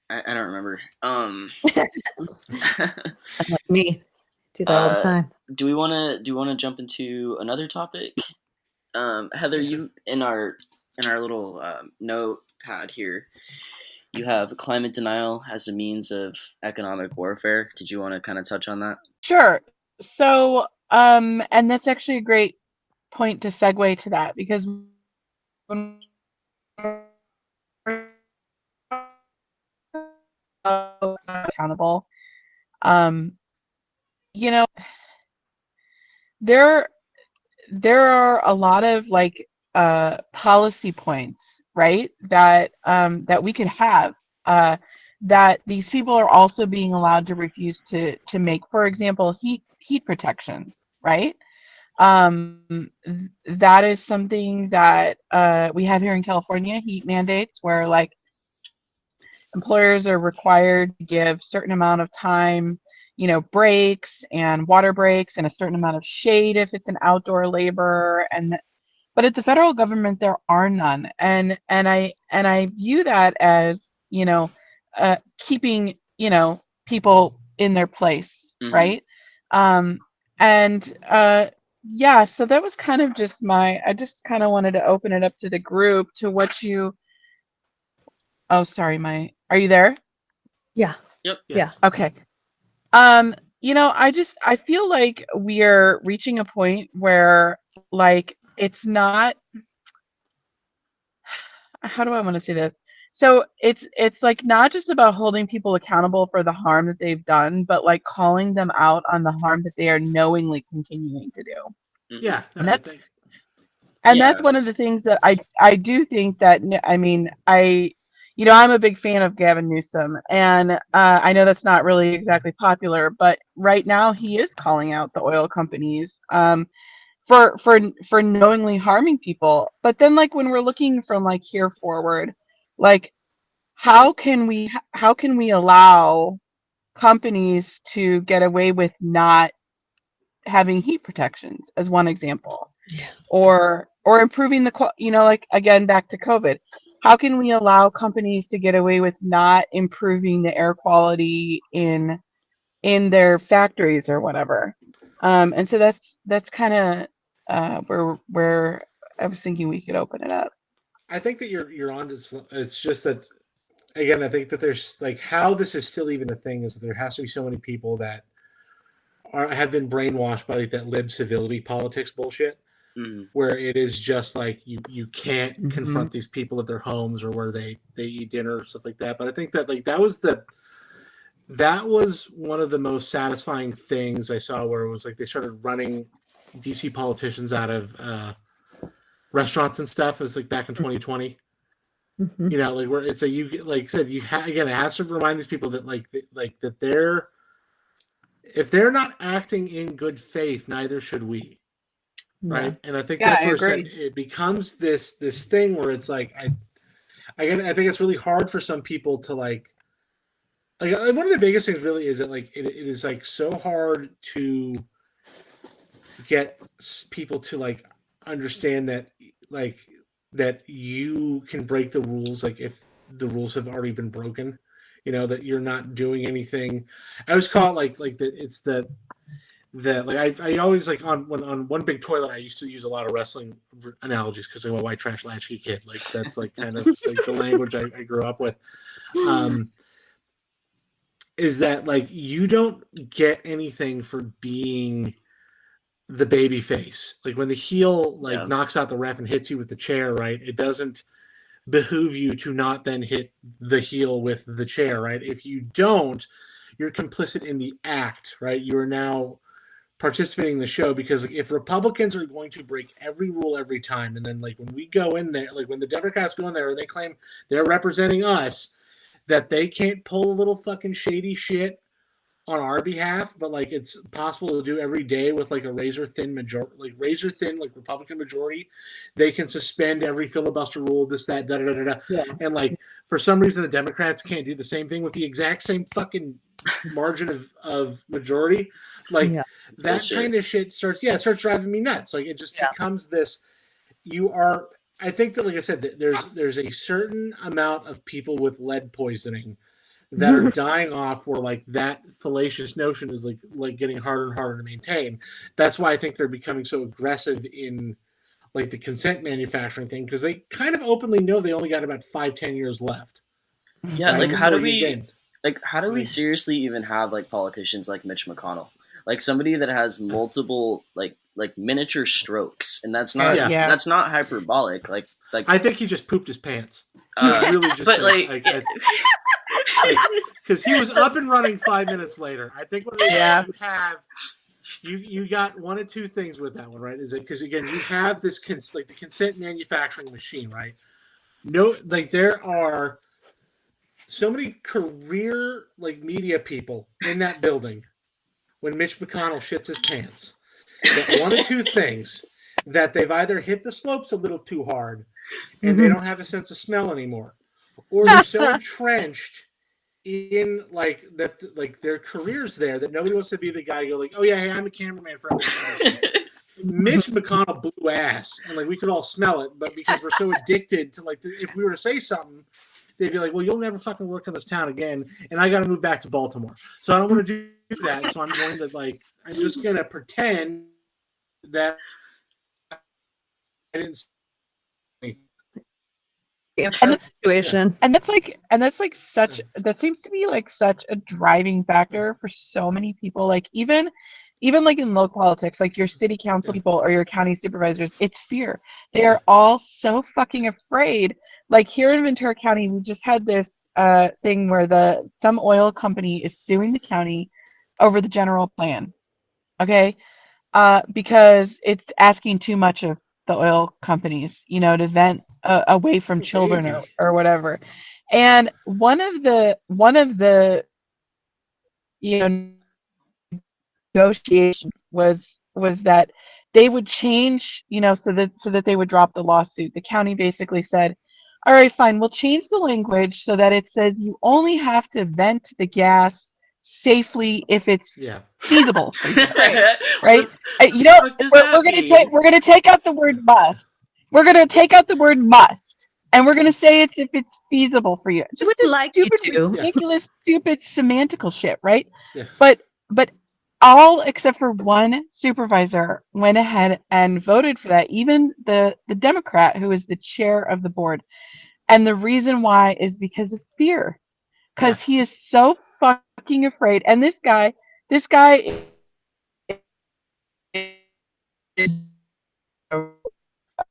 don't remember. Sound like me. Do that all the time. Do we want to jump into another topic? Heather, you in our little notepad here, you have climate denial as a means of economic warfare. Did you want to kind of touch on that? Sure. So, and that's actually a great point to segue to that because when we're accountable, um, you know, there there are a lot of like policy points, right? That we could have that these people are also being allowed to refuse to make. For example, heat protections, right? That is something that we have here in California, heat mandates, where like employers are required to give certain amount of time, breaks and water breaks and a certain amount of shade if it's an outdoor labor. And but at the federal government there are none, and I view that as keeping people in their place, Mm-hmm. right? um and yeah, so that was kind of just I just kind of wanted to open it up to the group to what you. Oh, sorry, are you there? Yeah. Yep. Yeah. Okay. I feel like we are reaching a point where like it's not, how do I want to say this? So it's like not just about holding people accountable for the harm that they've done, but like calling them out on the harm that they are knowingly continuing to do. Mm-hmm. Yeah, no, And I that's think. and Yeah. that's one of the things that I do think that I mean I'm a big fan of Gavin Newsom, and I know that's not really exactly popular, but right now he is calling out the oil companies for knowingly harming people. But then like when we're looking from like here forward, like how can we allow companies to get away with not having heat protections as one example, Yeah. or improving like again back to COVID, how can we allow companies to get away with not improving the air quality in their factories or whatever? And so that's kind of where I was thinking we could open it up. I think that you're on to. It's just that again, I think that there's like how this is still even a thing is that there has to be so many people that have been brainwashed by like that lib civility politics bullshit, Mm-hmm. where it is just like you can't Mhm. confront these people at their homes or where they eat dinner or stuff like that. But I think that like that was one of the most satisfying things I saw, where it was like they started running DC politicians out of restaurants and stuff. It was like back in 2020. Mhm. Like where it's a you like I said again, it has to remind these people that like that they're, if they're not acting in good faith, neither should we. Yeah. Right. And I think Yeah, that's I where agree. it becomes this thing where it's like I think it's really hard for some people to like one of the biggest things really is that like it is like so hard to get people to like understand that like that you can break the rules, like the rules have already been broken. That you're not doing anything. I always call it like that. It's the like I always like on one big toilet. I used to use a lot of wrestling analogies because I'm a white trash latchkey kid. Like that's like kind of like the language I grew up with. Is that like you don't get anything for being the baby face? Like when the heel knocks out the ref and hits you with the chair, right? It doesn't behoove you to not then hit the heel with the chair, right? If you don't, you're complicit in the act, right? You are now participating in the show because if Republicans are going to break every rule every time, and then like when we go in there, like when the Democrats go in there and they claim they're representing us, that they can't pull a little fucking shady shit on our behalf, but like it's possible to do every day with like a razor thin Republican majority, they can suspend every filibuster rule, this, that, da da da da. Yeah. And like for some reason the Democrats can't do the same thing with the exact same fucking margin of majority. Like that kind of shit starts driving me nuts. Like it just becomes this. I think that, like I said, there's a certain amount of people with lead poisoning that are dying off where like that fallacious notion is like getting harder and harder to maintain. That's why I think they're becoming so aggressive in like the consent manufacturing thing, because they kind of openly know they only got about 5-10 years left. Yeah, right? Like how do we seriously even have like politicians like Mitch McConnell? Like somebody that has multiple like miniature strokes, and that's not that's not hyperbolic. Like I think he just pooped his pants. Really just but because he was up and running 5 minutes later. I think what you got one of two things with that one, right? Is it because again you have this the consent manufacturing machine, right? No, like there are so many career like media people in that building when Mitch McConnell shits his pants. That one of two things, that they've either hit the slopes a little too hard and they don't have a sense of smell anymore, or they're so entrenched in like that, like their careers there, that nobody wants to be the guy go like, oh yeah, hey, I'm a cameraman for Mitch McConnell blew ass, and like we could all smell it, but because we're so addicted to like if we were to say something, they'd be like, well, you'll never fucking work in this town again, and I got to move back to Baltimore, so I don't want to do that. So I'm going to I'm just going to pretend that I didn't see situation. And that's like such, that seems to be like such a driving factor for so many people. Like even like in local politics, like your city council people or your county supervisors, it's fear. They are all so fucking afraid. Like here in Ventura County, we just had this thing where some oil company is suing the county over the general plan. Okay. Because it's asking too much of the oil companies, to vent away from children or whatever. And one of the negotiations was that they would change, so that they would drop the lawsuit. The county basically said, all right, fine, we'll change the language so that it says you only have to vent the gas safely if it's feasible. Right? We're gonna take out the word must. We're gonna take out the word must, and we're gonna say it's if it's feasible for you. Just stupid, ridiculous, stupid semantical shit, right? Yeah. But all except for one supervisor went ahead and voted for that. Even the Democrat who is the chair of the board, and the reason why is because of fear, because he is so fucking afraid. And this guy is a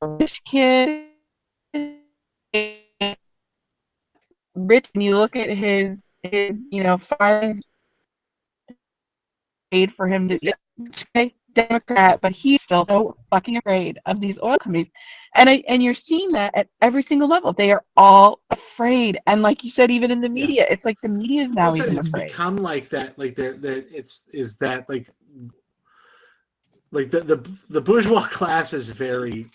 rich kid, rich, and you look at his fines paid for him to Democrat, but he's still so fucking afraid of these oil companies. And you're seeing that at every single level. They are all afraid. And like you said, even in the media, it's like the media is now even it's afraid. become like that. Like the bourgeois class is very,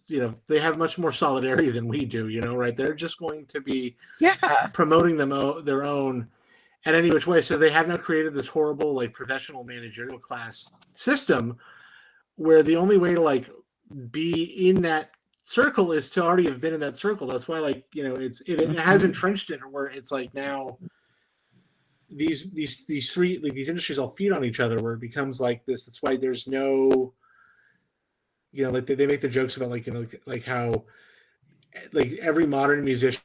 they have much more solidarity than we do, right? They're just going to be promoting their own at any which way. So they have now created this horrible like professional managerial class system where the only way to like be in that circle is to already have been in that circle. That's why, like, you know, it has entrenched in it where it's like now these industries all feed on each other, where it becomes like this. That's why there's no, you know, like they make the jokes about, like, you know, like how like every modern musician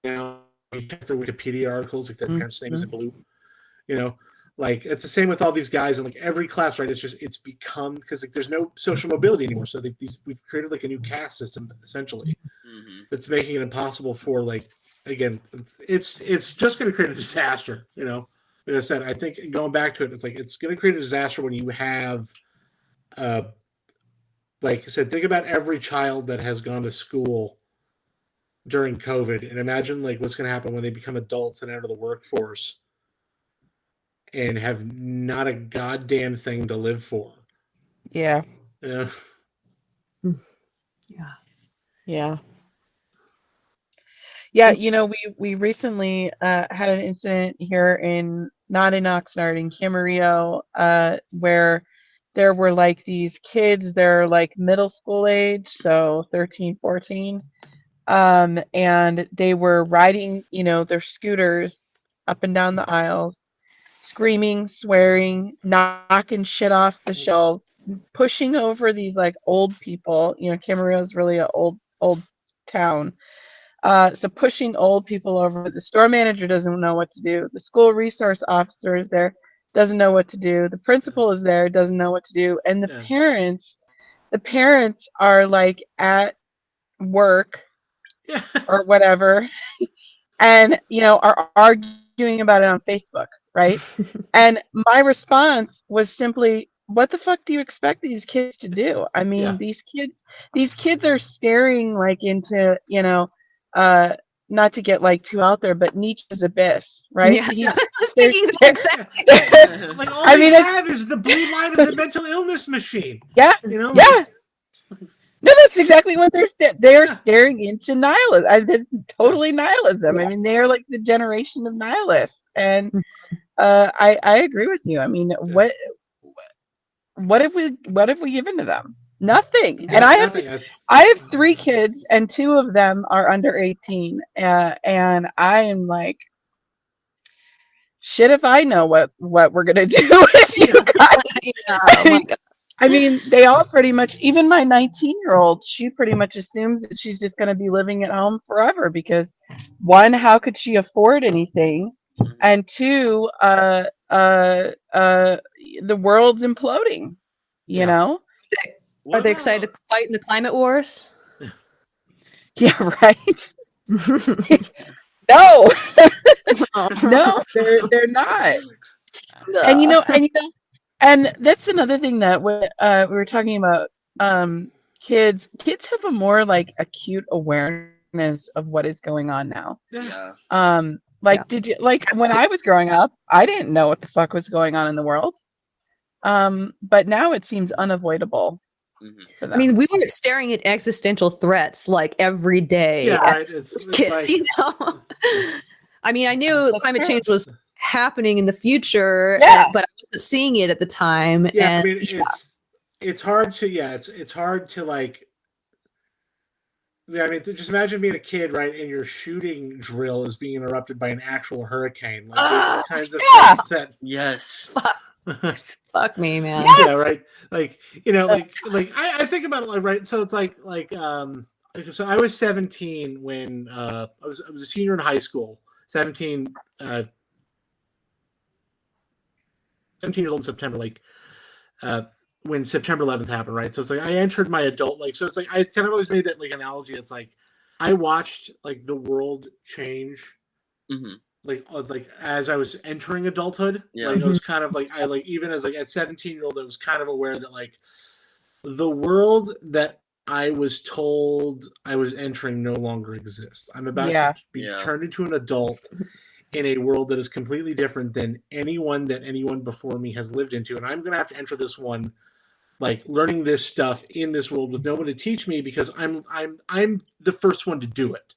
now, you check their Wikipedia articles, like their parents' name is in blue. You know, like it's the same with all these guys, and like every class, right? It's become, because like there's no social mobility anymore. So we've created like a new caste system essentially. That's making it impossible for, like, again, it's just going to create a disaster. You know, like I said, I think going back to it, it's like it's going to create a disaster when you have, like I said, think about every child that has gone to school during COVID, and imagine like what's going to happen when they become adults and enter the workforce and have not a goddamn thing to live for. Yeah. Yeah. Yeah. Yeah. Yeah, you know, we recently had an incident here not in Oxnard, in Camarillo, where there were like these kids, they're like middle school age, so 13, 14, and they were riding, you know, their scooters up and down the aisles, screaming, swearing, knocking shit off the shelves, pushing over these like old people. You know, Camarillo is really an old town. So pushing old people over. The store manager doesn't know what to do. The school resource officer is there, doesn't know what to do. The principal is there, doesn't know what to do. And Yeah. the parents are like at work Yeah. or whatever, and you know, are arguing about it on Facebook, right? And my response was simply, what the fuck do you expect these kids to do? I mean, Yeah. these kids are staring like into, you know, uh not to get like too out there, but Nietzsche's abyss, right? Yeah, I was They're, thinking they're, exactly. Like all I they mean, have is the blue light of the mental illness machine. yeah, You know? yeah. No, that's exactly what they're Yeah. staring into nihilism. It's totally nihilism. Yeah. I mean, they're like the generation of nihilists, and I agree with you. I mean, what have we given to them? Nothing. And Yeah, nothing. I have 3 kids, and 2 of them are under 18, and I am like, shit if I know what we're gonna do with you guys. Yeah, oh my God. I mean, they all pretty much, even my 19-year-old, she pretty much assumes that she's just going to be living at home forever because, one, how could she afford anything? And 2, the world's imploding, you Yeah. know? Are they excited to fight in the climate wars? Yeah, right? No, no, they're not. And and that's another thing that we were talking about. Kids have a more like acute awareness of what is going on now. Yeah. Like, Yeah. did you, like, when I was growing up, I didn't know what the fuck was going on in the world. But now it seems unavoidable for them. I mean, we were staring at existential threats like every day. Yeah, right. as It's kids, like, you know. I mean, I knew That's climate true. change was happening in the future, Yeah. but I wasn't seeing it at the time. yeah, And I mean, it's hard to, it's hard to, like, yeah, I mean, just imagine being a kid, right, and your shooting drill is being interrupted by an actual hurricane. Like, those are the kinds of Yeah. things that, Yes. fuck me, man. yeah, right. Like, you know, like I think about it, like, right. So it's like so I was 17 when I was a senior in high school. 17 years old in September, like when September 11th happened, right? So it's like I entered my adult, like, so it's like I kind of always made that like analogy. It's like I watched like the world change, like as I was entering adulthood. Yeah. Like I was kind of like, I like, even as like at 17-year-old, I was kind of aware that like the world that I was told I was entering no longer exists. I'm about Yeah. to be Yeah. turned into an adult in a world that is completely different than anyone before me has lived into, and I'm going to have to enter this one, like learning this stuff in this world with no one to teach me, because I'm the first one to do it,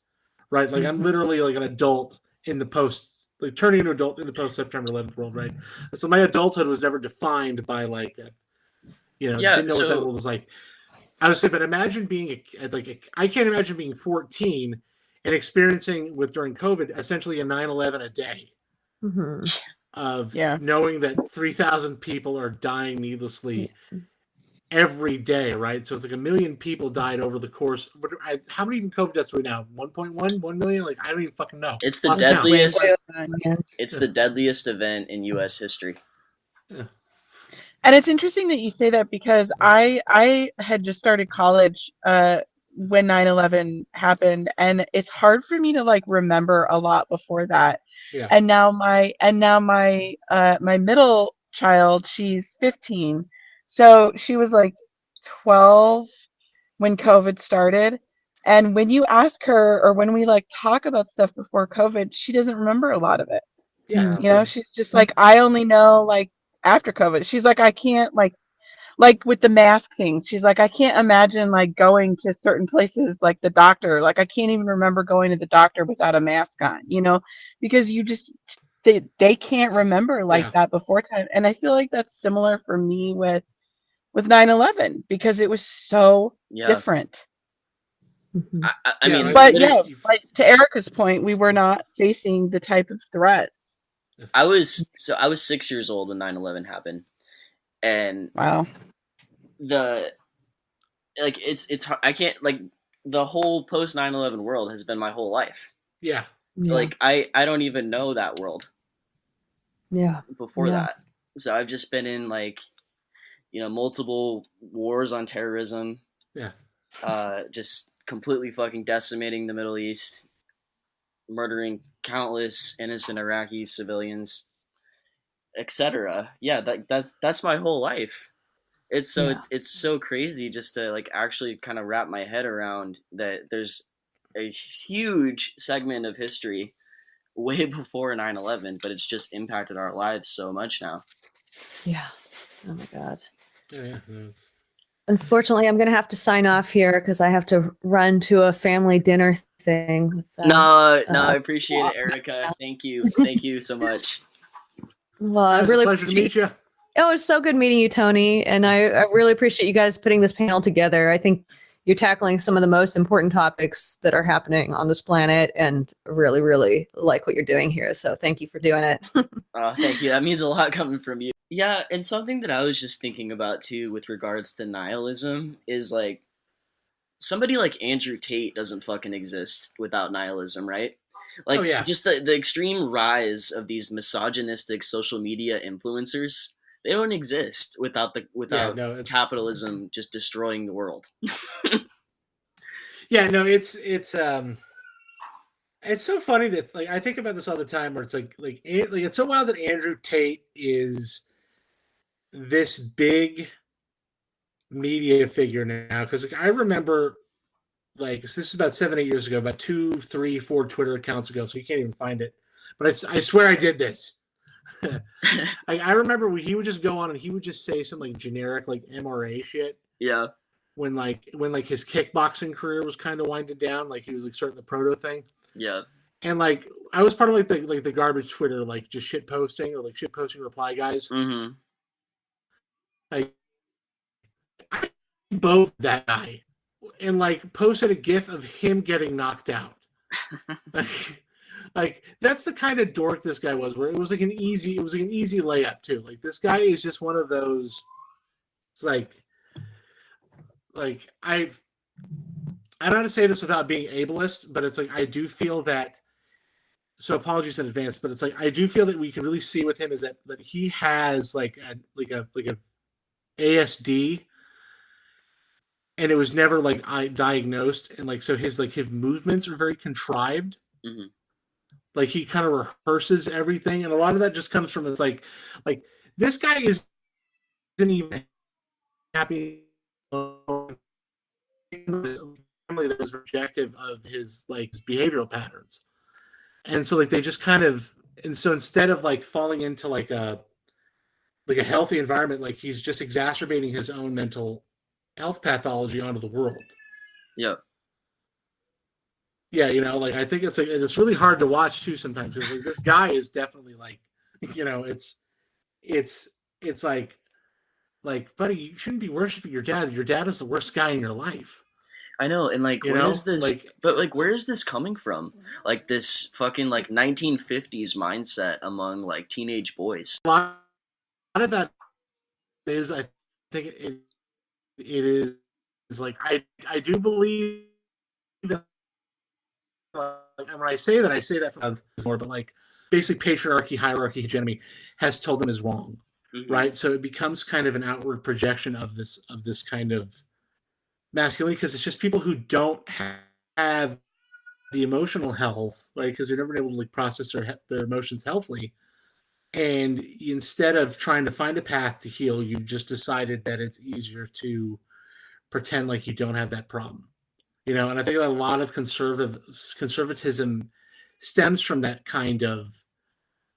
right? Like I'm literally like an adult in the post, like turning into an adult in the post September 11th world, right? So my adulthood was never defined by like, Yeah, didn't know what that so world was like. I was saying, but imagine being I can't imagine being 14 and experiencing during COVID essentially a 9/11 a day Mm-hmm. of Yeah. knowing that 3,000 people are dying needlessly every day, right? So it's like 1 million people died over the course. How many COVID deaths are we now? 1.1, 1 million? Like I don't even fucking know. It's the Lost count. deadliest. Yeah. It's the deadliest event in U.S. history. Yeah. And it's interesting that you say that because I had just started college when 9/11 happened, and it's hard for me to like remember a lot before that. Yeah. And now my my middle child, she's 15. So she was like 12 when COVID started. And when you ask her or when we like talk about stuff before COVID, she doesn't remember a lot of it. Yeah. You know, she's just like, I only know like after COVID. She's like, I can't like with the mask things. She's like, I can't imagine like going to certain places like the doctor. Like I can't even remember going to the doctor without a mask on, you know, because you just they can't remember like Yeah. that before time. And I feel like that's similar for me with 9/11 because it was so Yeah. different. Mm-hmm. I mean, But yeah, like to Erica's point, we were not facing the type of threats. I was 6 years old when 9/11 happened, and Wow. it's I can't like the whole post 9/11 world has been my whole life. Yeah. So like I don't even know that world. Yeah. Before that, so I've just been in like multiple wars on terrorism. Yeah. Just completely fucking decimating the Middle East, murdering countless innocent Iraqi civilians, etc. Yeah, that's my whole life. It's so crazy just to like actually kind of wrap my head around that there's a huge segment of history way before 9/11, but it's just impacted our lives so much now. Yeah. Oh my God. Yeah. Unfortunately, I'm going to have to sign off here because I have to run to a family dinner thing. With, No, I appreciate it, Erica. Thank you so much. Well, I It was really a pleasure to meet you. Oh, it's so good meeting you, Tony. And I really appreciate you guys putting this panel together. I think you're tackling some of the most important topics that are happening on this planet, and really, really like what you're doing here. So thank you for doing it. Thank you. That means a lot coming from you. Yeah, and something that I was just thinking about too with regards to nihilism is like somebody like Andrew Tate doesn't fucking exist without nihilism, right? Like just the extreme rise of these misogynistic social media influencers, they don't exist without capitalism just destroying the world. Yeah, no, it's so funny to like. I think about this all the time, where it's like it's so wild that Andrew Tate is this big media figure now. Because like, I remember, like this is about 7-8 years ago, about 2, 3, 4 Twitter accounts ago, so you can't even find it. But I swear I did this. I remember he would just go on and he would just say some like generic like MRA shit. Yeah. When his kickboxing career was kind of winding down, like he was like starting the proto thing. Yeah. And like I was part of the garbage Twitter, like just shit posting or like shit posting reply guys. Mm-hmm. Like I both that guy and like posted a gif of him getting knocked out. Like that's the kind of dork this guy was, where it was like an easy layup too. Like this guy is just one of those. It's like I don't know how to say this without being ableist, but it's like I do feel that. So apologies in advance, but it's like I do feel that we can really see with him is that he has like a ASD, and it was never like diagnosed, and like so his movements are very contrived. Mm-hmm. Like he kind of rehearses everything, and a lot of that just comes from it's like this guy isn't even happy. Family that was rejective of his his behavioral patterns, and so like they just kind of, and so instead of like falling into like a healthy environment, like he's just exacerbating his own mental health pathology onto the world. Yeah. Yeah, like I think it's really hard to watch too sometimes, because like, this guy is definitely like, it's like like, buddy, you shouldn't be worshiping your dad. Your dad is the worst guy in your life. I know, and like, You when is know, this? like But like, where is this coming from? Like this fucking like 1950s mindset among like teenage boys. a lot of that is, I think it is like I do believe that, and when I say that from more, but like basically patriarchy, hierarchy, hegemony has told them is wrong, Hmm. right? So it becomes kind of an outward projection of this kind of masculinity, because it's just people who don't have the emotional health, right? Because they've never been able to like process their emotions healthily. And instead of trying to find a path to heal, you've just decided that it's easier to pretend like you don't have that problem. You know, and I think that a lot of conservatism stems from that kind of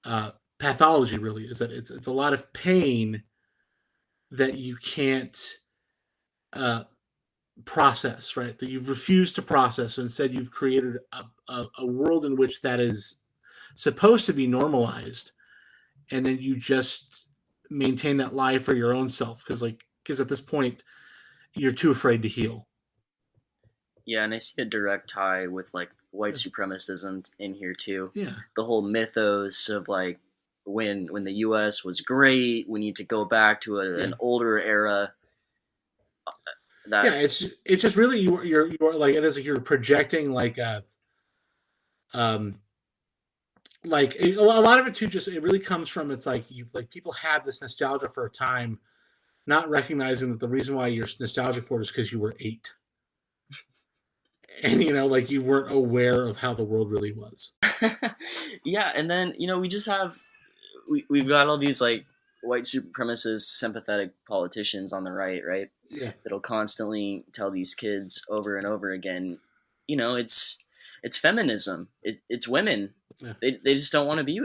uh, pathology. Really, is that it's a lot of pain that you can't uh, process, right? That you've refused to process. So instead, you've created a world in which that is supposed to be normalized, and then you just maintain that lie for your own self, because at this point you're too afraid to heal. Yeah, and I see a direct tie with like white Yeah. supremacism in here too. Yeah. The whole mythos of like when the U.S. was great, we need to go back to Yeah. an older era. Yeah, That it's just really you're like, it is like you're projecting um a lot of it too, just it really comes from, it's like you like people have this nostalgia for a time, not recognizing that the reason why you're nostalgic for it is because you were 8, and like you weren't aware of how the world really was. yeah, and then we just have we've got all these like white supremacist sympathetic politicians on the right, Yeah. that'll constantly tell these kids over and over again, it's feminism, it's women, Yeah. they just don't want to be.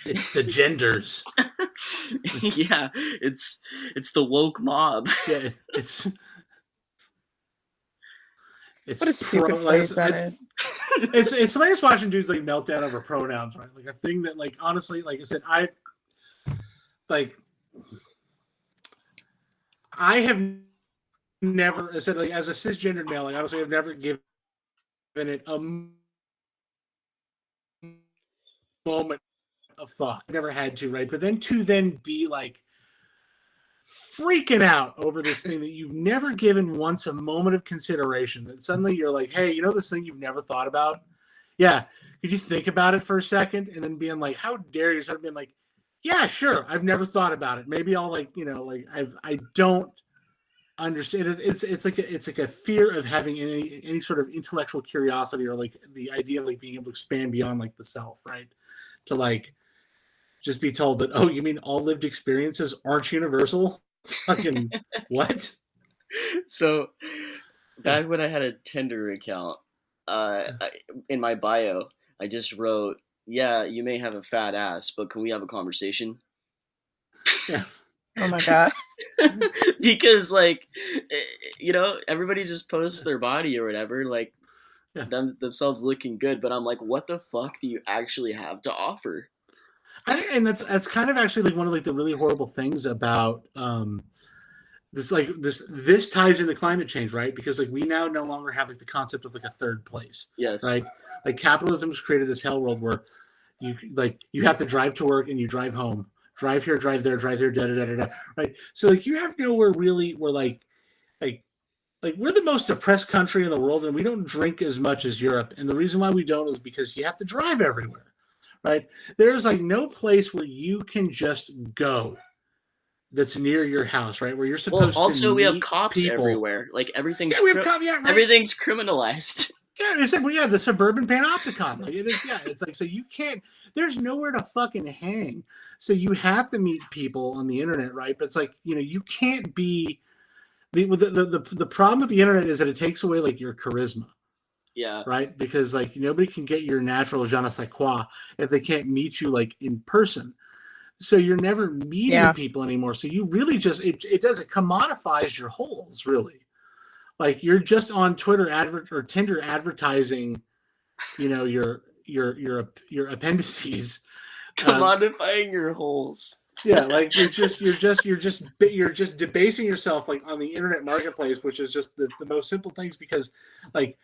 It's the genders. Yeah, it's the woke mob. Yeah, it's What a pro stupid phrase that I, is. it's hilarious watching dudes like melt down over pronouns, right? Like a thing that, like, honestly, like I said, like I have never, I said, like, as a cisgendered male, like, honestly, I've never given it a moment of thought. I've never had to, right? But then to then be like freaking out over this thing that you've never given once a moment of consideration, that suddenly you're like, hey, this thing you've never thought about? Yeah. Could you think about it for a second? And then being like, how dare you? Start being like, yeah, sure. I've never thought about it. Maybe I'll like I don't understand it. It's like a fear of having any sort of intellectual curiosity, or like the idea of like being able to expand beyond like the self, right? To like just be told that, oh, you mean all lived experiences aren't universal? Fucking what? So Yeah. back when I had a Tinder account, in my bio, I just wrote, "Yeah, you may have a fat ass, but can we have a conversation?" Yeah. Oh my god. Because like, everybody just posts their body or whatever, like Yeah. themselves looking good, but I'm like, what the fuck do you actually have to offer? I think, and that's kind of actually like one of like the really horrible things about this ties into climate change, right? Because like we now no longer have like the concept of like a third place, Yes. right? Like capitalism's created this hell world where you have to drive to work and you drive home, drive here, drive there, drive here, da da da da da, right? So like you have nowhere really where like we're the most depressed country in the world, and we don't drink as much as Europe. And the reason why we don't is because you have to drive everywhere, right? There's like no place where you can just go that's near your house, right? Where you're Well, supposed to also we have meet cops people. everywhere. Like Yeah, we have yeah, right. everything's criminalized. Yeah, it's like, well, yeah, the suburban panopticon. Like it is, yeah. It's like, so you can't. There's nowhere to fucking hang. So you have to meet people on the internet, right? But it's like, you can't be. The problem with the internet is that it takes away like your charisma, Yeah. right? Because like nobody can get your natural je ne sais quoi if they can't meet you like in person. So you're never meeting people anymore. So you really just it does, it commodifies your holes, really. Like you're just on Twitter or Tinder advertising, your appendices. Commodifying your holes. Yeah, like you're just debasing yourself like on the internet marketplace, which is just the most simple things because like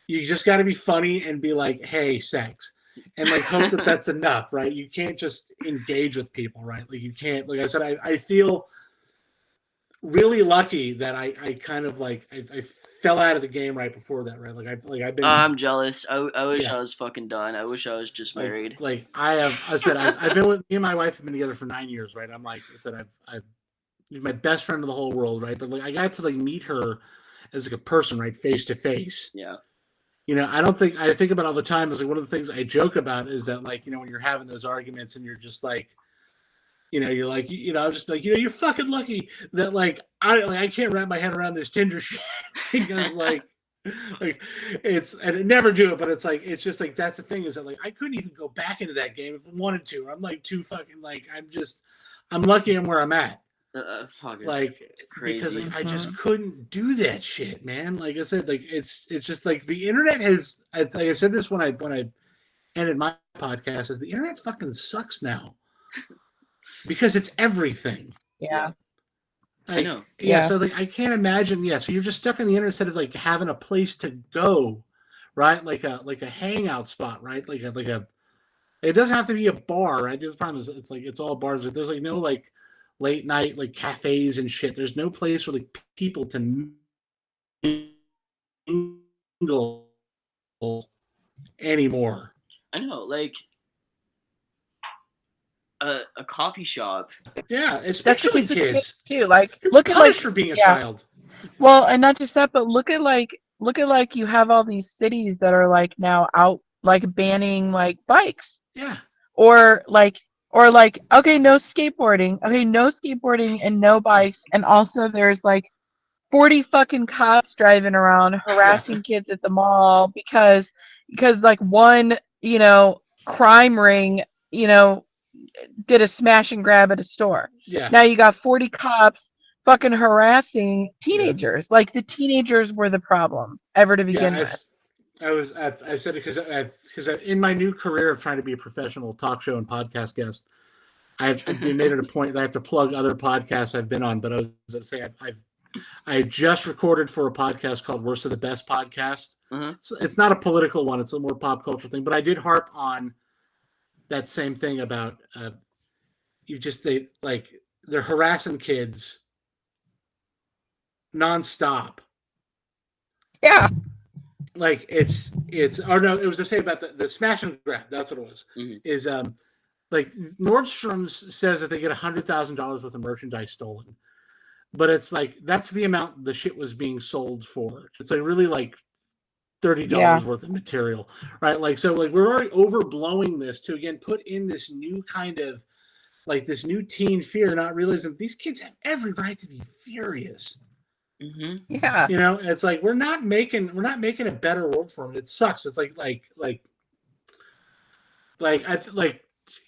you just got to be funny and be like, hey, sex, and like hope that that's enough, right? You can't just engage with people, right? Like you can't, like I said, I feel really lucky that I kind of like I fell out of the game right before that, right? I've been, I'm jealous. I wish yeah, I was fucking done. I wish I was just married. I've been with me and my wife have been together for 9 years, right? I'm like I said, I've she's my best friend in the whole world, right? But like I got to like meet her as like a person, right, face to face. Yeah. You know, I think about all the time is like one of the things I joke about is that like, you know, when you're having those arguments and you're just like, you know, you're like, you know, I'm just like, you know, you're fucking lucky that like I can't wrap my head around this Tinder shit because like it's and I never do it, but it's like it's just like that's the thing is that like I couldn't even go back into that game if I wanted to. I'm like too fucking like I'm lucky I'm where I'm at. Fuck, Like it's because crazy. like, I just couldn't do that shit, man. Like I said, like it's just like the internet has. Like I said this when I ended my podcast, is the internet fucking sucks now because it's everything. Yeah, Yeah. I Like know. yeah, Yeah. so like I can't imagine. Yeah, so you're just stuck on the internet instead of like having a place to go, right? Like a hangout spot, right? Like a. It doesn't have to be a bar, right? The problem is it's like it's all bars. There's like no like late night like cafes and shit. There's no place for like people to mingle anymore. I know. Like a coffee shop. Yeah, That's the especially case with kids kids. too. Like You're look at like punished for being a yeah. child. Well, and not just that, but look at like you have all these cities that are like now out like banning like bikes Yeah, or like okay, no skateboarding. Okay, no skateboarding and no bikes. And also there's like 40 fucking cops driving around yeah, harassing kids at the mall because like one, crime ring, you know, did a smash and grab at a store. yeah, Now you got 40 cops fucking harassing yeah, teenagers. Like the teenagers were the problem ever to yeah. begin with. I've said it because in my new career of trying to be a professional talk show and podcast guest, I've been made it a point that I have to plug other podcasts I've been on. But I was going to say I just recorded for a podcast called Worst of the Best Podcast. Uh-huh. It's not a political one; it's a more pop culture thing. But I did harp on that same thing about they're harassing kids nonstop. Yeah. Like it's or no, it was to say about the smash and grab. That's what it was. Mm-hmm. Is like Nordstrom's says that they get $100,000 worth of merchandise stolen, but it's like that's the amount the shit was being sold for. It's like really like $30 Yeah. worth of material, right? Like so, like we're already overblowing this to again put in this new kind of like this new teen fear, not realizing these kids have every right to be furious. Mm-hmm. Yeah. You know, it's like we're not making a better world for them. It sucks. It's like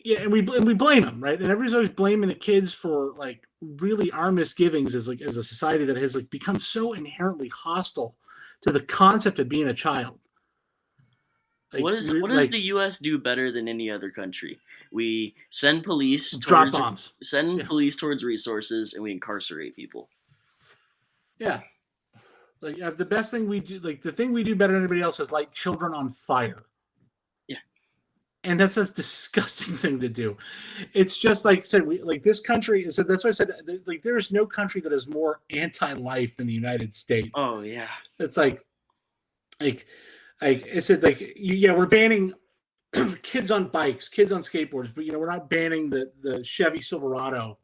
yeah, and we blame them, right? And everybody's always blaming the kids for like really our misgivings as like as a society that has like become so inherently hostile to the concept of being a child. Like, What does the U.S. do better than any other country? We send police drop towards bombs? Yeah. police towards resources, and we incarcerate people. Yeah. Like the best thing we do, like the thing we do better than anybody else is light children on fire. Yeah. And that's a disgusting thing to do. It's just like I said, like this country is. That's why I said like there is no country that is more anti-life than the United States. Oh yeah. It's like I said yeah, we're banning kids on bikes, kids on skateboards, but we're not banning the Chevy Silverado.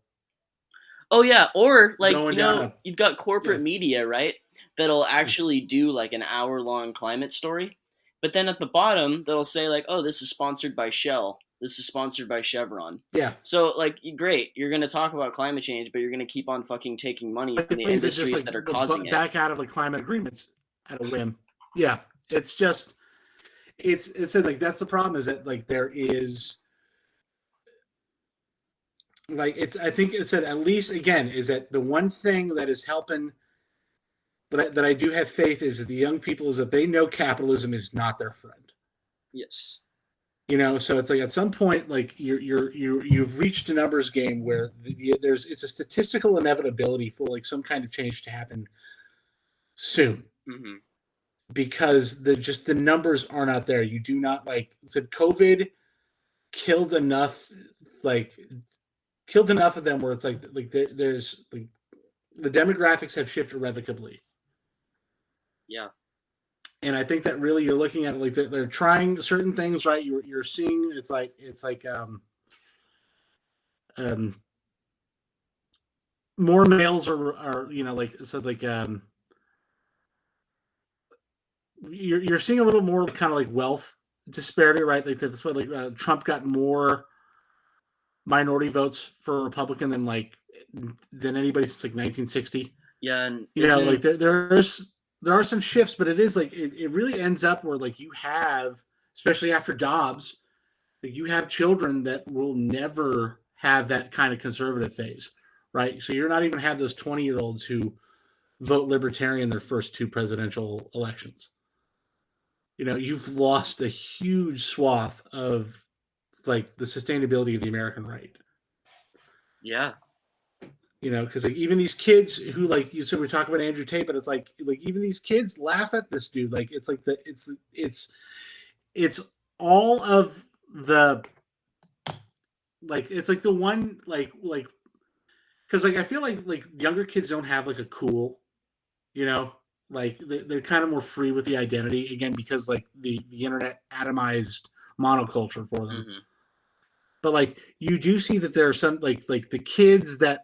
Oh yeah, or like Going you've got corporate yeah. media, right? That'll actually do like an hour-long climate story, but then at the bottom they'll say like, "Oh, this is sponsored by Shell. This is sponsored by Chevron." Yeah. So like, great, you're gonna talk about climate change, but you're gonna keep on fucking taking money from the industries that are causing it. Back out of like climate agreements at a whim. Yeah, it's just it's like that's the problem is that like there is. Like I think it said at least again is that the one thing that is helping that I do have faith is that the young people is that they know capitalism is not their friend. Yes. So it's like at some point, like you've reached a numbers game where it's a statistical inevitability for like some kind of change to happen soon, Mm-hmm. because the numbers aren't out there. You do not, like said, COVID killed enough, like killed enough of them where it's like there's like the demographics have shifted irrevocably. Yeah. And I think that really you're looking at it like they're trying certain things, right? You're seeing um more males are like so like you're seeing a little more kind of like wealth disparity, right? Like that's why like Trump got more minority votes for Republican than anybody since like 1960. Yeah, and Like isn't there are some shifts, but it is like it really ends up where like you have, especially after Dobbs, like you have children that will never have that kind of conservative phase, right? So you're not even have those 20-year-olds who vote libertarian their first two presidential elections. You've lost a huge swath of like the sustainability of the American right. yeah. Because like even these kids who like you said, we talk about Andrew Tate, but it's like even these kids laugh at this dude. Like it's like it's all of the like it's like the one like because like I feel like younger kids don't have like a cool, you know, like they're kind of more free with the identity again because like the internet atomized monoculture for them. Mm-hmm. But like you do see that there are some like the kids that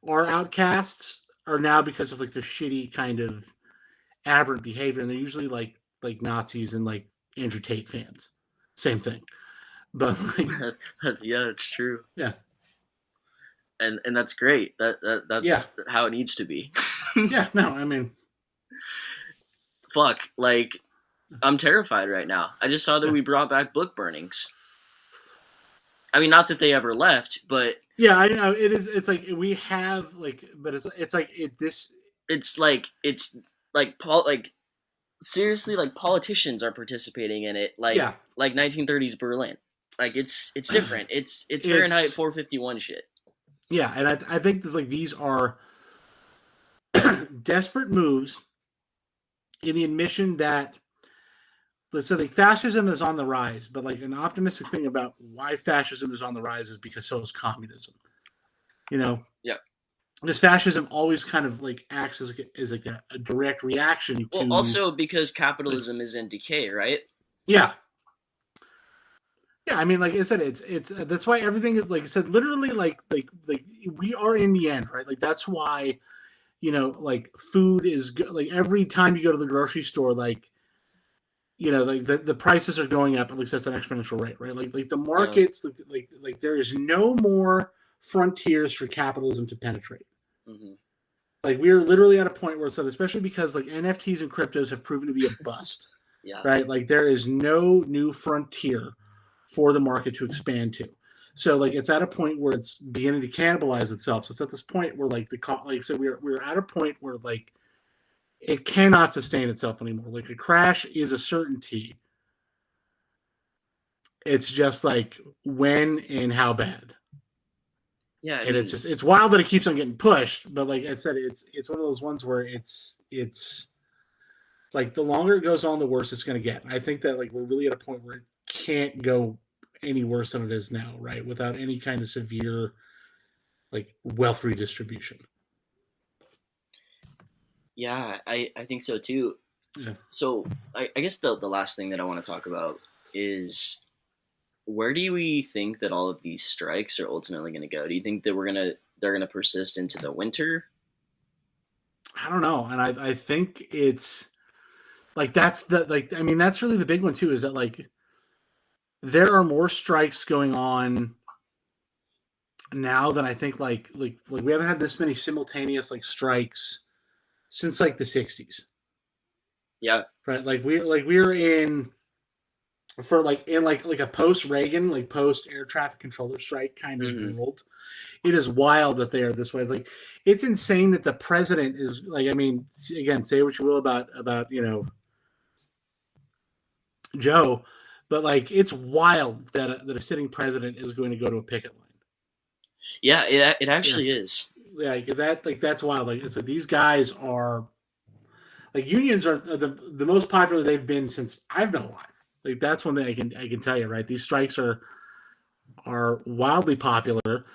are outcasts are now because of like their shitty kind of aberrant behavior, and they're usually like Nazis and like Andrew Tate fans. Same thing, but like Yeah, it's true. yeah, And that's great. That's yeah, how it needs to be. yeah. No, I mean, Fuck, like I'm terrified right now. I just saw that yeah. we brought back book burnings. I mean, not that they ever left, but Yeah, I know it is. It's like we have like, but it's like it this. it's like seriously, like politicians are participating in it, Yeah, like 1930s Berlin. Like it's different. It's Fahrenheit it's 451 shit. yeah, and I think that like these are desperate moves in the admission that so like fascism is on the rise, but like an optimistic thing about why fascism is on the rise is because so is communism. Yeah. This fascism always kind of like acts as like a direct reaction Well, to also because capitalism is in decay, right? yeah. Yeah, I mean, like I said, it's that's why everything is like I said, literally like we are in the end, right? Like that's why like food is like every time you go to the grocery store, like like the prices are going up at least that's an exponential rate, right? Like the markets, like there is no more frontiers for capitalism to penetrate. Mm-hmm. Like we are literally at a point where it's especially because like NFTs and cryptos have proven to be a bust. Yeah. Right? Like there is no new frontier for the market to expand to. So like it's at a point where it's beginning to cannibalize itself. So it's at this point where like like I said, we're at a point where like it cannot sustain itself anymore. Like a crash is a certainty. It's just like when and how bad. Yeah, And it's wild that it keeps on getting pushed. But like I said, it's one of those ones where it's like the longer it goes on, the worse it's going to get. I think that like we're really at a point where it can't go any worse than it is now, right? Without any kind of severe like wealth redistribution. Yeah, I think so too. Yeah. So I guess the last thing that I want to talk about is where do we think that all of these strikes are ultimately going to go? Do you think that they're gonna persist into the winter? I don't know, and I think it's like that's the like I mean that's really the big one too is that like there are more strikes going on now than I think like we haven't had this many simultaneous like strikes since like the 60s. Yeah. Right? Like we're in for like in like a post Reagan, like post air traffic controller strike kind of world. It is wild that they are this way. It's like it's insane that the president is like I mean, again, say what you will about Joe, but like it's wild that a sitting president is going to go to a picket line. Yeah, it Yeah, actually is. that's wild. Like so, these guys are like unions are the most popular they've been since I've been alive. Like that's one thing I can tell you, right? These strikes are wildly popular.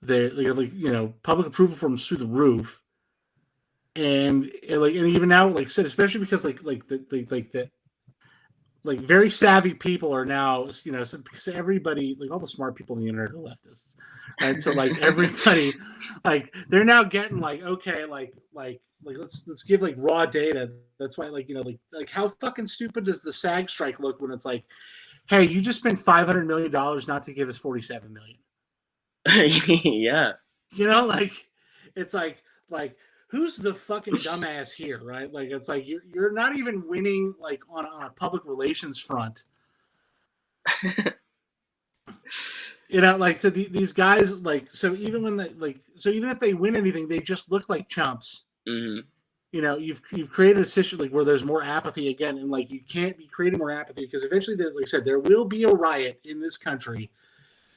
They're like public approval from through the roof, and even now, like I said, especially because like very savvy people are now, so because everybody, like all the smart people on the internet are leftists, right? So like everybody, like they're now getting like, okay, like let's give like raw data. That's why like how fucking stupid does the SAG strike look when it's like, hey, you just spent $500 million not to give us 47 million. Yeah. Like it's like who's the fucking dumbass here, right? Like it's like you're not even winning like on a public relations front. Like so these guys like so even when they like so even if they win anything, they just look like chumps. Hmm. You've created a situation like where there's more apathy again, and like you can't be creating more apathy because eventually there's, like I said, there will be a riot in this country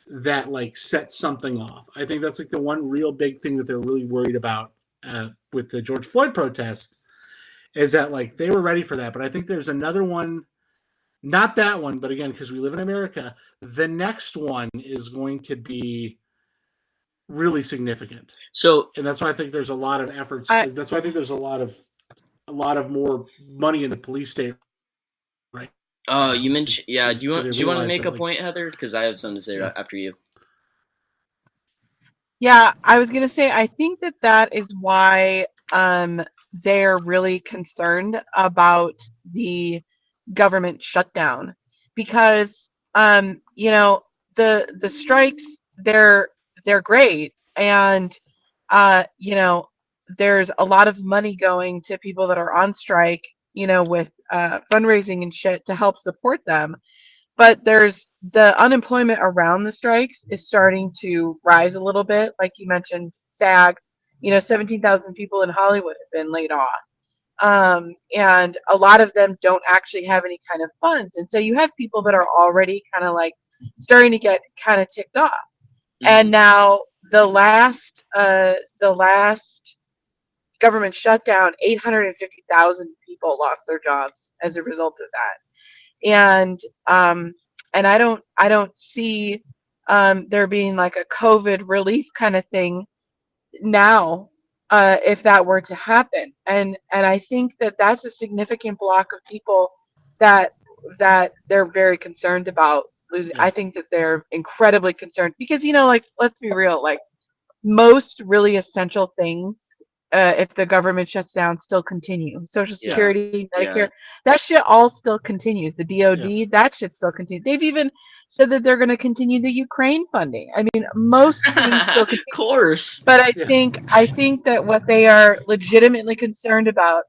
that like sets something off. I think that's like the one real big thing that they're really worried about with the George Floyd protest is that like they were ready for that, but I think there's another one, not that one, but again because we live in America, the next one is going to be really significant, So, and that's why I think there's a lot of efforts. I Like, that's why I think there's a lot of more money in the police state right you now, mentioned, yeah. Do you because want they do you want to realize make that a like point, Heather? Because I have something to say yeah after you. Yeah, I was gonna say I think that that is why they're really concerned about the government shutdown because the strikes they're great and there's a lot of money going to people that are on strike with fundraising and shit to help support them, but there's the unemployment around the strikes is starting to rise a little bit. Like you mentioned, SAG, 17,000 people in Hollywood have been laid off. And a lot of them don't actually have any kind of funds. And so you have people that are already kind of like starting to get kind of ticked off. And Hmm. now the last government shutdown, 850,000 people lost their jobs as a result of that. And I don't see there being like a COVID relief kind of thing now, if that were to happen. And I think that that's a significant block of people that they're very concerned about losing. yeah I think that they're incredibly concerned because like let's be real, like most really essential things, if the government shuts down, still continue. Social Yeah. Security, Medicare, Yeah. that shit all still continues. The yeah DoD, that shit still continues. They've even said that they're going to continue the Ukraine funding. I mean, most things still Of continue. course. But I yeah think I think that what they are legitimately concerned about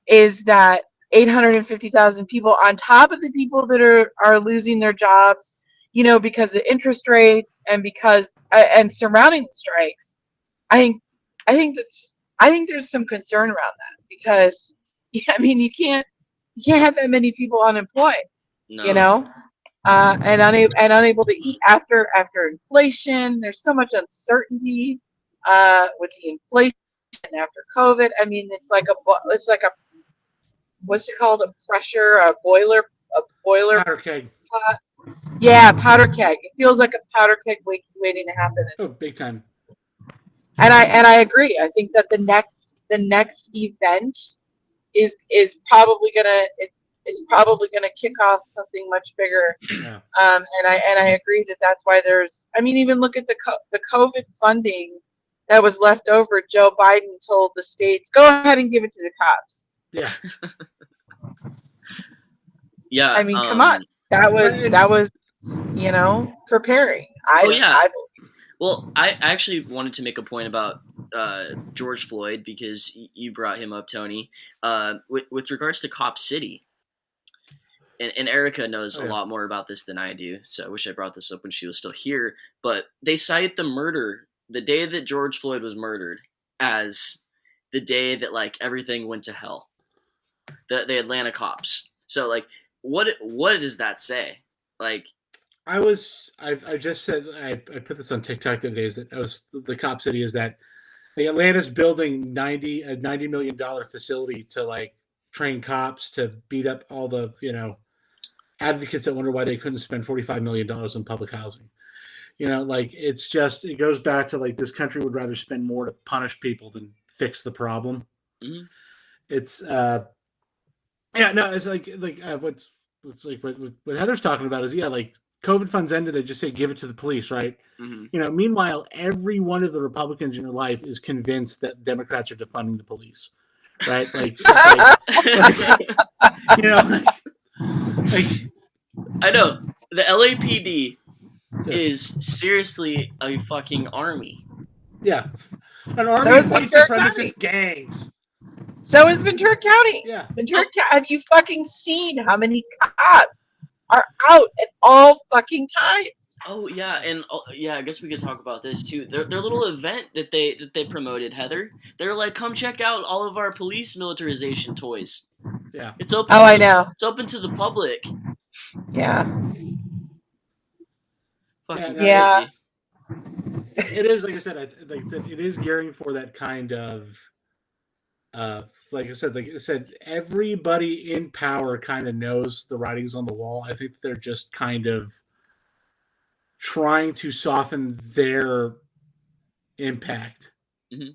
is that 850,000 people on top of the people that are losing their jobs, because of interest rates and because and surrounding the strikes. I think I think there's some concern around that because yeah, I mean you can't have that many people unemployed, you No. know, and unable to eat after inflation. There's so much uncertainty with the inflation after COVID. I mean, it's like a what's it called, a pressure, a boiler powder keg. pot. Yeah, powder keg. It feels like a powder keg waiting to happen. Oh, big time. And I agree. I think that the next event is probably gonna kick off something much bigger. Yeah. And I agree that that's why there's. I mean, even look at the COVID funding that was left over. Joe Biden told the states, "Go ahead and give it to the cops." Yeah. Yeah. I mean, come on. That was And that was preparing. Oh I yeah. I believe. Well, I actually wanted to make a point about George Floyd because you brought him up, Tony. With regards to Cop City, and Erica knows oh a yeah. lot more about this than I do, so I wish I brought this up when she was still here. But they cite the murder, the day that George Floyd was murdered, as the day that like everything went to hell. The Atlanta cops. So like, what does that say? Like, I just said I put this on TikTok the other day. Is that the cop city is that the Atlanta's building a $90 million facility to like train cops to beat up all the advocates that wonder why they couldn't spend $45 million on public housing. Like it goes back to like this country would rather spend more to punish people than fix the problem. mm-hmm. It's yeah, no, it's what's it's like what Heather's talking about is like COVID funds ended, they just say give it to the police, right? Mm-hmm. Meanwhile, every one of the Republicans in your life is convinced that Democrats are defunding the police, right? Like, like I know the LAPD is seriously a fucking army. Yeah, an army So of is white Ventura supremacist County. gangs. So is Ventura County. Yeah. Ventura County. Have you fucking seen how many cops are out at all fucking times? Oh yeah, and yeah, I guess we could talk about this too. Their little event that they promoted, Heather. They're like, come check out all of our police militarization toys. Yeah. It's open. Oh, I know. It's open to the public. Yeah. Fucking yeah. crazy. It is, like I said, it is gearing for that kind of, like I said, everybody in power kind of knows the writings on the wall. I think they're just kind of trying to soften their impact. Mm-hmm.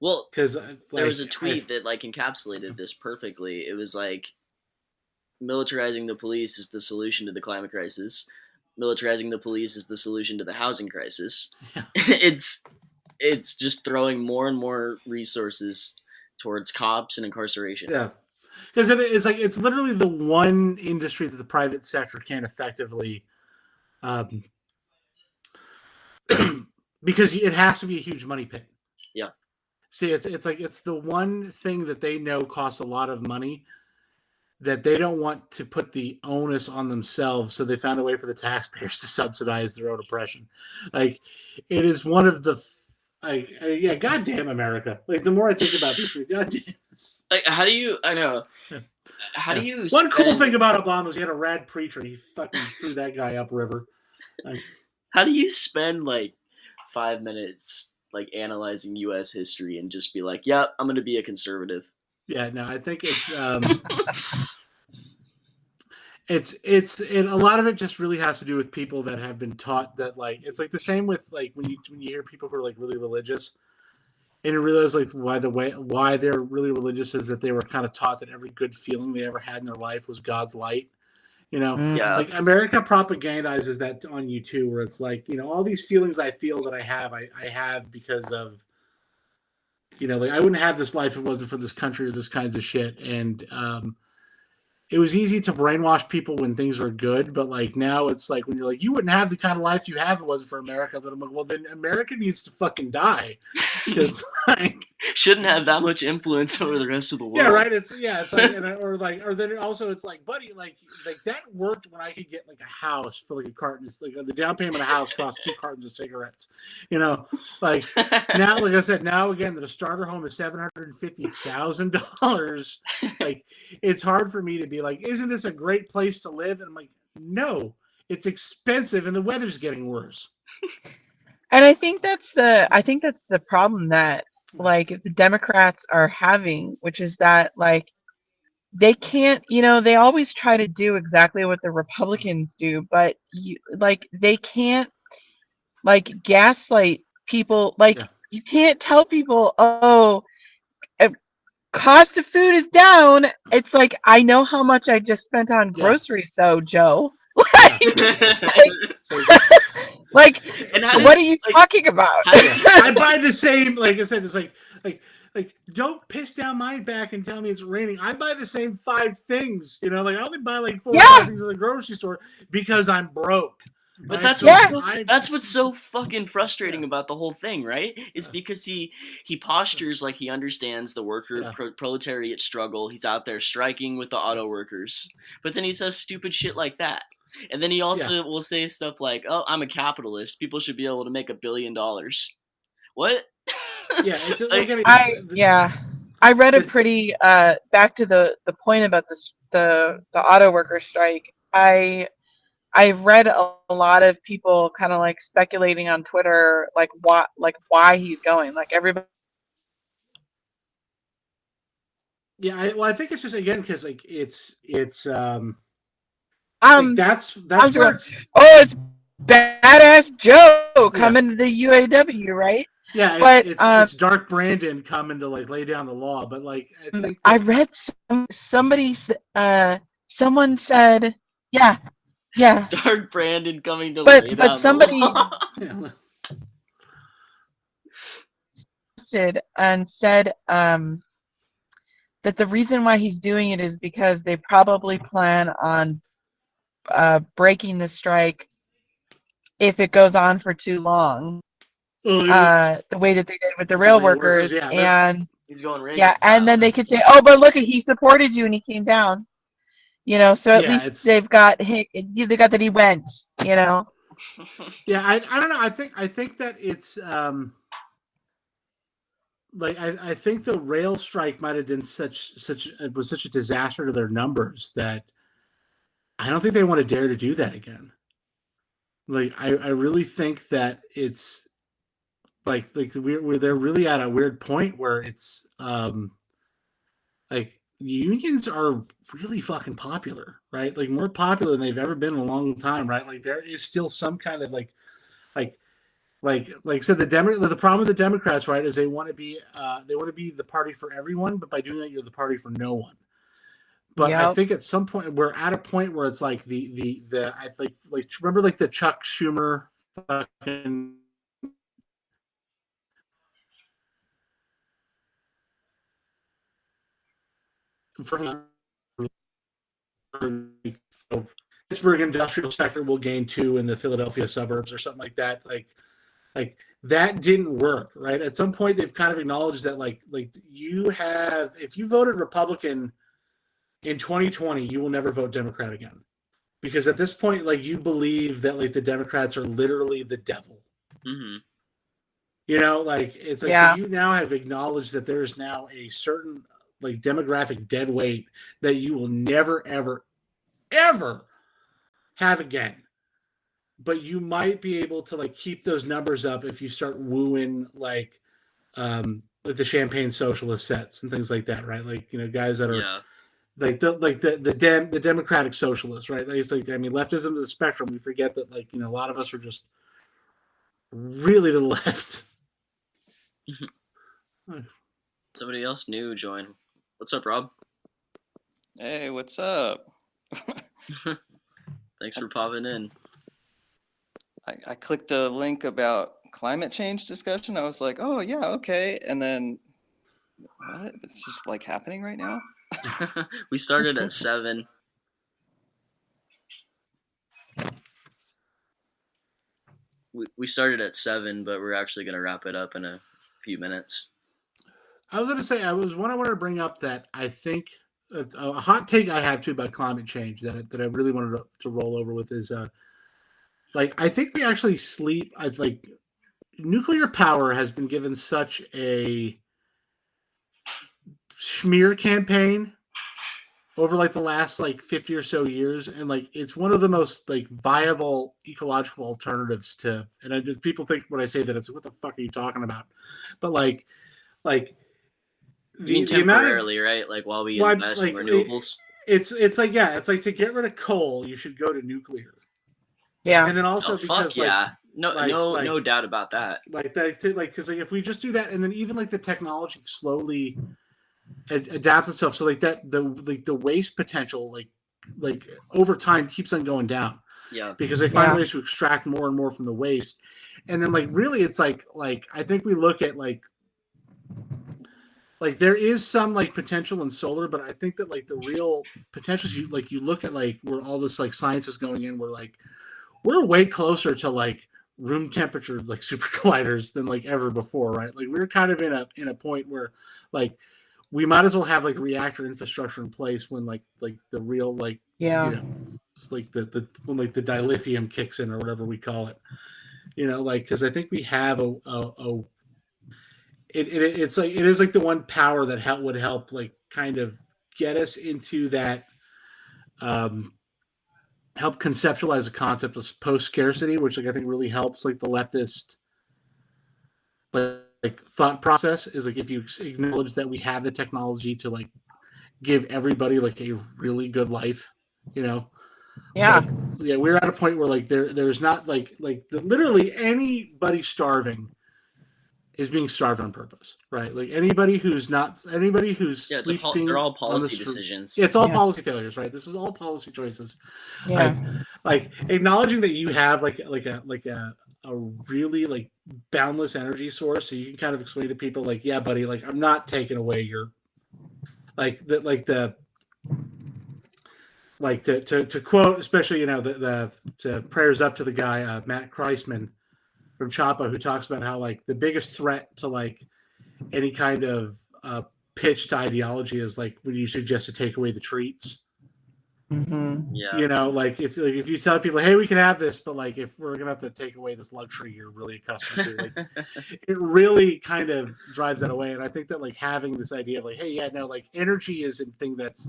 Well, because there was a tweet that like encapsulated this perfectly. It was like, militarizing the police is the solution to the climate crisis. Militarizing the police is the solution to the housing crisis. Yeah. It's just throwing more and more resources towards cops and incarceration. Yeah, because it's literally the one industry that the private sector can't effectively, because it has to be a huge money pit. Yeah. See, it's the one thing that they know costs a lot of money, that they don't want to put the onus on themselves, so they found a way for the taxpayers to subsidize their own oppression. Like, it is one of the, yeah, goddamn America. Like, the more I think about this, goddamn. Like, how do you? I know. How do you? One cool thing about Obama is he had a rad preacher. He fucking threw that guy upriver. How do you spend like 5 minutes like analyzing U.S. history and just be like, "Yeah, I'm going to be a conservative"? Yeah, no, I think it's a lot of it just really has to do with people that have been taught that, like, it's like the same with like when you hear people who are like really religious, and you realize like why they're really religious is that they were kind of taught that every good feeling they ever had in their life was God's light. Yeah. Like America propagandizes that on you too, where it's like, all these feelings I feel that I have because of, like, I wouldn't have this life if it wasn't for this country or this kinds of shit. And it was easy to brainwash people when things were good, but like now it's like when you're like, you wouldn't have the kind of life you have if it wasn't for America. But I'm like, well, then America needs to fucking die. Because like, shouldn't have that much influence over the rest of the world. Yeah, right. It's like, or then also it's like, buddy, like that worked when I could get like a house for like a carton. It's like the down payment of a house costs 2 cartons of cigarettes. Like now, like I said, now again that a starter home is $750,000. Like, it's hard for me to be like, isn't this a great place to live? And I'm like, no, it's expensive and the weather's getting worse. And I think that's the problem that like the Democrats are having, which is that like they can't, they always try to do exactly what the Republicans do, but they can't like gaslight people. Like, you can't tell people, oh, cost of food is down. It's like, I know how much I just spent on groceries though, Joe. Like, what are you talking about? I buy the same, like I said, it's like don't piss down my back and tell me it's raining. I buy the same 5 things, like I only buy like 4 or 5 things at the grocery store because I'm broke. But right? that's what's so fucking frustrating about the whole thing, right? Is because he postures like he understands the worker proletariat struggle. He's out there striking with the auto workers, but then he says stupid shit like that. And then he also will say stuff like, "Oh, I'm a capitalist. People should be able to make $1 billion." What? Yeah, I read a pretty back to the point about the auto worker strike. I I've read a lot of people kind of like speculating on Twitter, like why he's going. Like everybody. Yeah, I think it's just again because like it's like Um, that's I'm where going. it's Oh, it's badass Joe yeah coming to the UAW, right? yeah But it's Dark Brandon coming to like lay down the law, but like I think I that read somebody someone said, yeah, yeah, Dark Brandon coming to but lay down the somebody law. yeah, posted and said that the reason why he's doing it is because they probably plan on breaking the strike if it goes on for too long. oh, The way that they did with the with the rail rail workers, workers, yeah, that's and He's going Reagan yeah, and then style. they could say, "Oh, but look, he supported you and he came down." So at yeah, least it's they've got that he went. You know. yeah. I don't know. I think that it's like I think the rail strike might have been such it was such a disaster to their numbers that I don't think they want to dare to do that again. Like I really think that it's like we're they're really at a weird point where it's like unions are really fucking popular, right? Like more popular than they've ever been in a long time, right? Like there is still some kind of like like I said, the problem with the Democrats, right, is they want to be the party for everyone, but by doing that, you're the party for no one. But I Yep. think at some point we're at a point where it's like the I like remember like the Chuck Schumer fucking Pittsburgh industrial sector will gain 2 in the Philadelphia suburbs or something like that. Like that didn't work, right? At some point, they've kind of acknowledged that like you have if you voted Republican in 2020, you will never vote Democrat again because at this point, like you believe that like the Democrats are literally the devil. Mm-hmm. Like it's like so Yeah. you now have acknowledged that there's now a certain like demographic dead weight that you will never ever ever have again. But you might be able to like keep those numbers up if you start wooing like the champagne socialist sets and things like that, right? Like guys that are Yeah. like the democratic socialists, right? Like, it's like I mean, leftism is a spectrum. We forget that a lot of us are just really to the left. Somebody else new join. What's up, Rob? Hey, what's up? Thanks for popping in. I clicked a link about climate change discussion. I was like, oh, yeah, okay. And then, what? It's just like happening right now? We started at 7. We started at 7, but we're actually going to wrap it up in a few minutes. I was going to say I wanted to bring up that I think a hot take I have too about climate change that I really wanted to roll over with is like I think we actually sleep. I like nuclear power has been given such a smear campaign over like the last like 50 or so years, and like it's one of the most like viable ecological alternatives to and people think when I say that it's what the fuck are you talking about, but like You mean the amount of temporarily, right? Like while we invest in like renewables? it's like yeah, it's like to get rid of coal you should go to nuclear, Yeah. and then also Oh, fuck because like yeah. No, no doubt about that. like that like because like if we just do that and then even like the technology slowly adapts itself so like that the waste potential like over time keeps on going down Yeah. because they find Yeah. ways to extract more and more from the waste, and then like really it's like I think we look at like there is some like potential in solar, but I think that like the real potential is you look at like where all this like science is going in, we're way closer to like room temperature like super colliders than like ever before, right? Like we're kind of in a point where like we might as well have like reactor infrastructure in place when like the real like Yeah. it's like the when like the dilithium kicks in or whatever we call it, like because I think we have it's like it is like the one power that would help like kind of get us into that um help conceptualize the concept of post scarcity, which like I think really helps like the leftist like thought process is like if you acknowledge that we have the technology to like give everybody like a really good life, you know, Yeah. like yeah, we're at a point where like there's not literally anybody starving is being starved on purpose, right? Like anybody who's Yeah, they're sleeping all on the policy street, decisions. it's all Yeah. policy failures, right? This is all policy choices. Yeah. Like like acknowledging that you have a really like boundless energy source, so you can kind of explain to people like, yeah, buddy, like I'm not taking away your to quote, especially the prayers up to the guy Matt Kreisman from Chapa, who talks about how like the biggest threat to like any kind of pitched ideology is like when you suggest to take away the treats. Hmm. Yeah. You know, like if you tell people, hey, we can have this, but like if we're gonna have to take away this luxury you're really accustomed to, like it really kind of drives that away. And I think that like having this idea of like, hey, yeah, no, like energy is a thing that's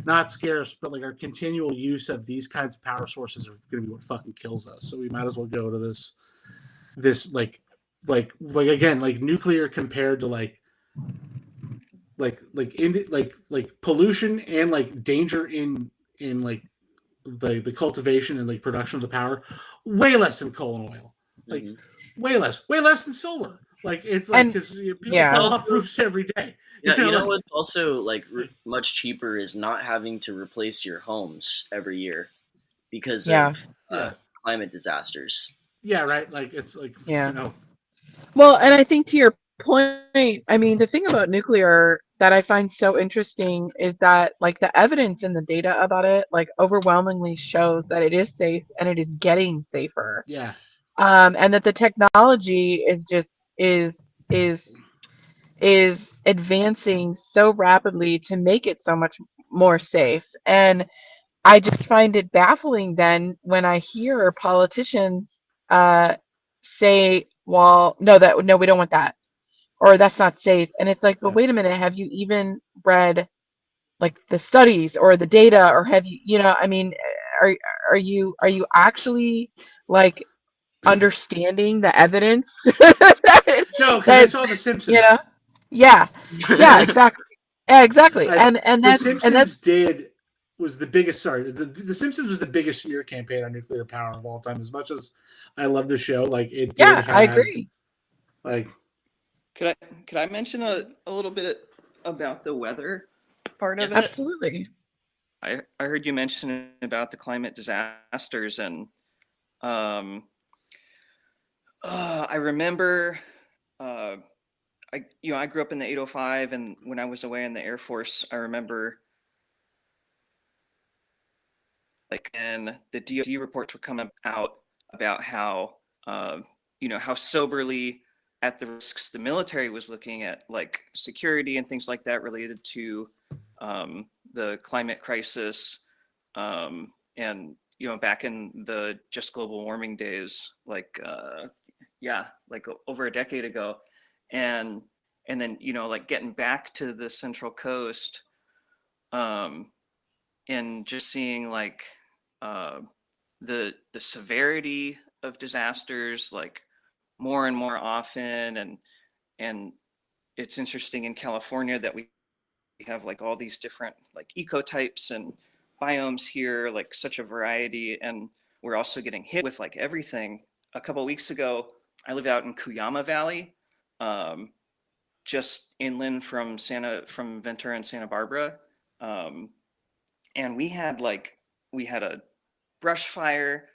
not scarce, but like our continual use of these kinds of power sources are going to be what fucking kills us. So we might as well go to this like again like nuclear compared to like pollution and like danger in like the cultivation and like production of the power, way less than coal and oil, like Hmm. way less than solar. Like it's like And because people It's yeah. fall also off roofs every day. You Yeah, know, you know like what's also like much cheaper is not having to replace your homes every year because Yeah. of yeah, climate disasters. yeah, right. Like it's like Yeah. you know, Well, and I think to your point, I mean, the thing about nuclear that I find so interesting is that like the evidence and the data about it like overwhelmingly shows that it is safe and it is getting safer. yeah, And that the technology is just is advancing so rapidly to make it so much more safe. And I just find it baffling then when I hear politicians say, well, no, we don't want that, or that's not safe. And it's like, but yeah. wait a minute, have you even read like the studies or the data, or have you, I mean, are are you actually like understanding the evidence No, because I that saw The you know? Simpsons. Yeah, yeah, exactly. Yeah, exactly. I And The that's Simpsons did was the biggest. Sorry, the Simpsons was the biggest smear campaign on nuclear power of all time. As much as I love the show, like it did yeah, I have agree. like Could I mention a little bit about the weather part Yeah. of it? Absolutely. I heard you mention about the climate disasters, and um, I remember I grew up in the 805, and when I was away in the Air Force, I remember like and the DoD reports were coming out about how how soberly at the risks the military was looking at like security and things like that related to the climate crisis, and back in the just global warming days, like like over a decade ago, and then like getting back to the Central Coast, um, and just seeing like uh, the severity of disasters like more and more often, and it's interesting in California that we have like all these different like ecotypes and biomes here, like such a variety, and we're also getting hit with like everything. A couple of weeks ago, I live out in Cuyama Valley, um, just inland from Ventura and Santa Barbara, um, and we had a brush fire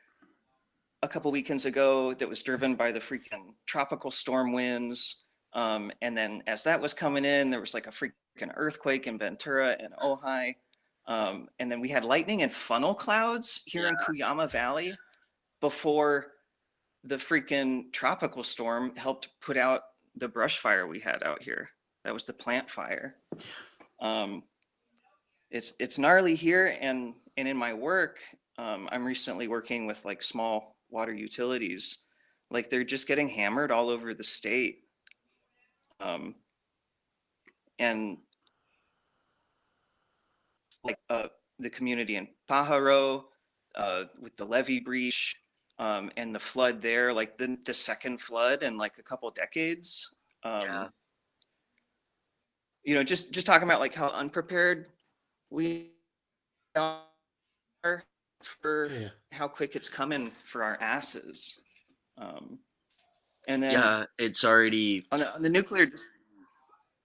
a couple weekends ago that was driven by the freaking tropical storm winds. And then as that was coming in, there was like a freaking earthquake in Ventura and Ojai. And then we had lightning and funnel clouds here in Yeah. Cuyama Valley before the freaking tropical storm helped put out the brush fire we had out here. That was the plant fire. Um, it's gnarly here, and in my work, I'm recently working with like small water utilities, like they're just getting hammered all over the state, um, and like the community in Pajaro, with the levee breach and the flood there, like the second flood in like a couple decades. Yeah. Just talking about like how unprepared we are for Yeah. how quick it's coming for our asses. And then Yeah, it's already. on the nuclear.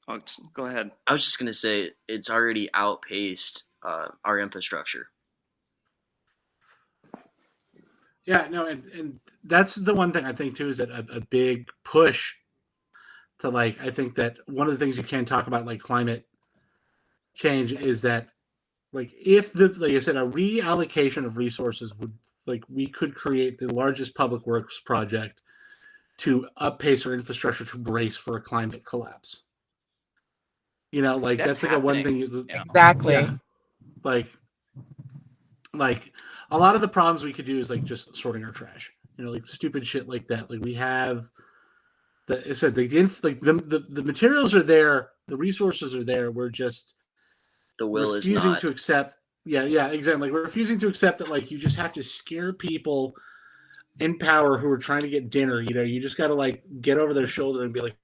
Oh, go ahead. I was just gonna say it's already outpaced our infrastructure. Yeah, no, and that's the one thing I think too is that a big push to like I think that one of the things you can talk about like climate change is that like if the like I said a reallocation of resources would like we could create the largest public works project to uppace our infrastructure to brace for a climate collapse. Like That's that's like a one happening. thing. Yeah. Exactly. Yeah, like like a lot of the problems we could do is like just sorting our trash. Like stupid shit like that. Like we have I said the materials are there, the resources are there. We're just The will is refusing not. to accept. Yeah, exactly. Like we're refusing to accept that like you just have to scare people in power who are trying to get dinner. You just got to like get over their shoulder and be like,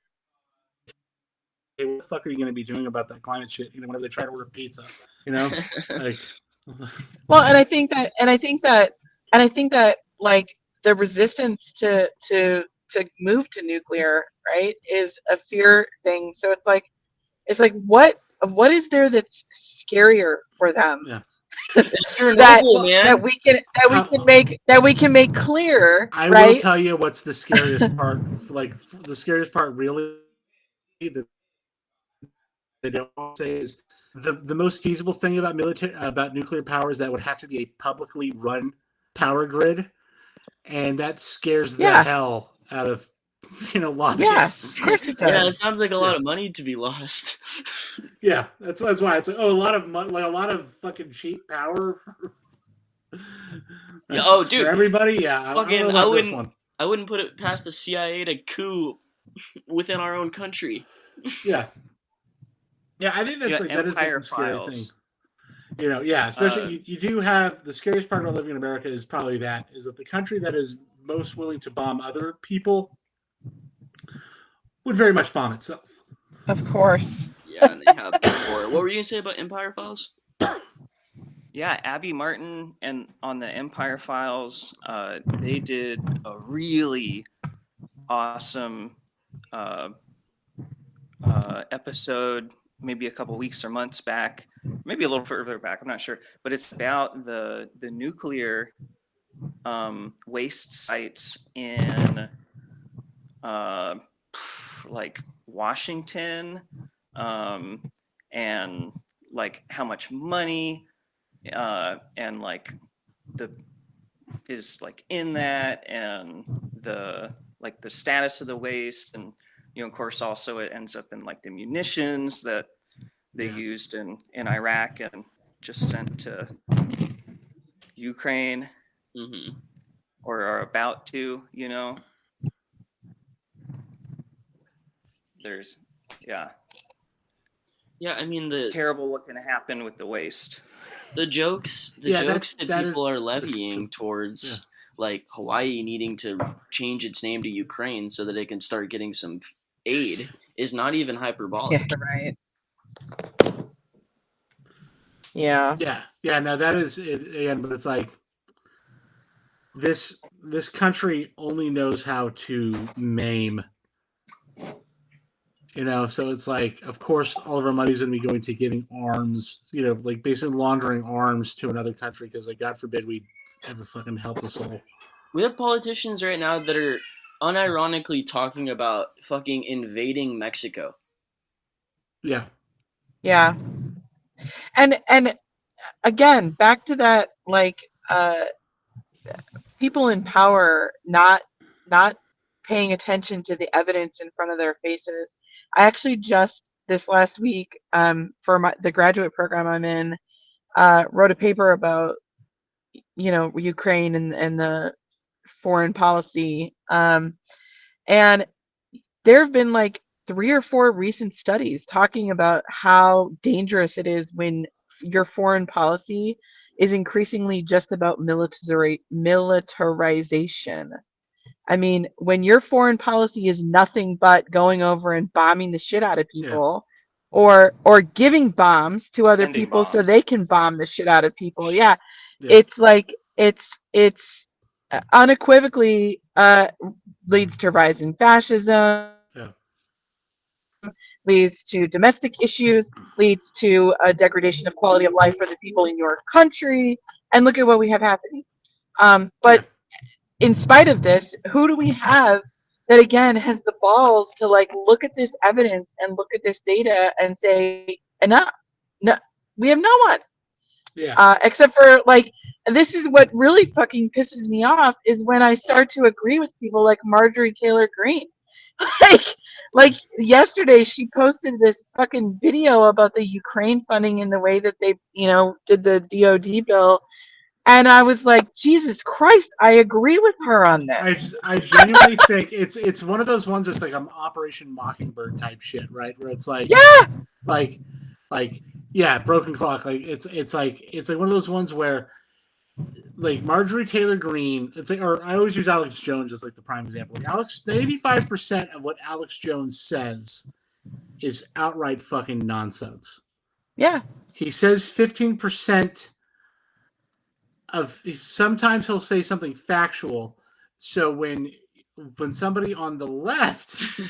hey, what the fuck are you going to be doing about that climate shit? Whenever they try to order pizza, like. Well, and I think that like the resistance to move to nuclear, right, is a fear thing. So it's like what is there that's scarier for them Yeah. It's that Chernobyl, Well, man. that we can make clear, I will right? tell you what's the scariest part. Like the scariest part, really, that they don't say is the most feasible thing about nuclear power is that it would have to be a publicly run power grid, and that scares the Yeah, hell out of yeah, lobbyists. of course it Yeah, it does. sounds like a Yeah, lot of money to be lost. yeah. That's why it's like a lot of like a lot of fucking cheap power Yeah, oh, for dude, everybody. Yeah, I don't know fucking, I about this wouldn't, one. I wouldn't put it past the CIA to coup within our own country. Yeah, yeah. I think that's like that is like Empire the scary thing. Files. Yeah, especially Uh, you do have the scariest part about living in America is probably is that the country that is most willing to bomb other people would very much bomb itself. Of course. Yeah, and they have before. What were you gonna say about Empire Files? yeah, Abby Martin and on the Empire Files, they did a really awesome episode, maybe a couple weeks or months back, maybe a little further back. I'm not sure, but it's about the nuclear waste sites in like Washington, and like how much money and like the is like in that, and the like the status of the waste, and of course also it ends up in like the munitions that they used in Iraq and just sent to Ukraine Mm-hmm. or are about to. There's yeah, Yeah, I mean the terrible what can happen with the waste. the jokes the Yeah, jokes that that is people are levying towards yeah. like Hawaii needing to change its name to Ukraine so that it can start getting some aid is not even hyperbolic. Yeah, right. Yeah. Yeah. No, that is it again, but it's like this country only knows how to maim. So it's like, of course, all of our money's going to be going to giving arms, like basically laundering arms to another country because, like, God forbid we ever fucking help us all. We have politicians right now that are unironically talking about fucking invading Mexico. Yeah. Yeah. And again, back to that, like people in power not paying attention to the evidence in front of their faces. I actually just this last week, for the graduate program I'm in, wrote a paper about Ukraine and the foreign policy, and there have been like 3 or 4 recent studies talking about how dangerous it is when your foreign policy is increasingly just about militarization. I mean, when your foreign policy is nothing but going over and bombing the shit out of Yeah. people, or giving bombs to other Sending people so bombs. they can bomb the shit out of people, yeah, Yeah. it's like it's unequivocally leads to rising fascism, Yeah. leads to domestic issues, leads to a degradation of quality of life for the people in your country, and look at what we have happening. But Yeah. in spite of this, who do we have that again has the balls to like look at this evidence and look at this data and say enough? No, we have no one. Yeah. Except for like, this is what really fucking pisses me off is when I start to agree with people like Marjorie Taylor Greene. like, like yesterday she posted this fucking video about the Ukraine funding and the way that they, did the DoD bill, and I was like, Jesus Christ, I agree with her on this. I genuinely think it's one of those ones where it's like an Operation Mockingbird type shit, right? Where it's like, Yeah, like, like, yeah, broken clock. Like it's like one of those ones where like Marjorie Taylor Greene, it's like, or I always use Alex Jones as like the prime example. Like 85% of what Alex Jones says is outright fucking nonsense. yeah, He says 15% of, sometimes he'll say something factual. So when somebody on the left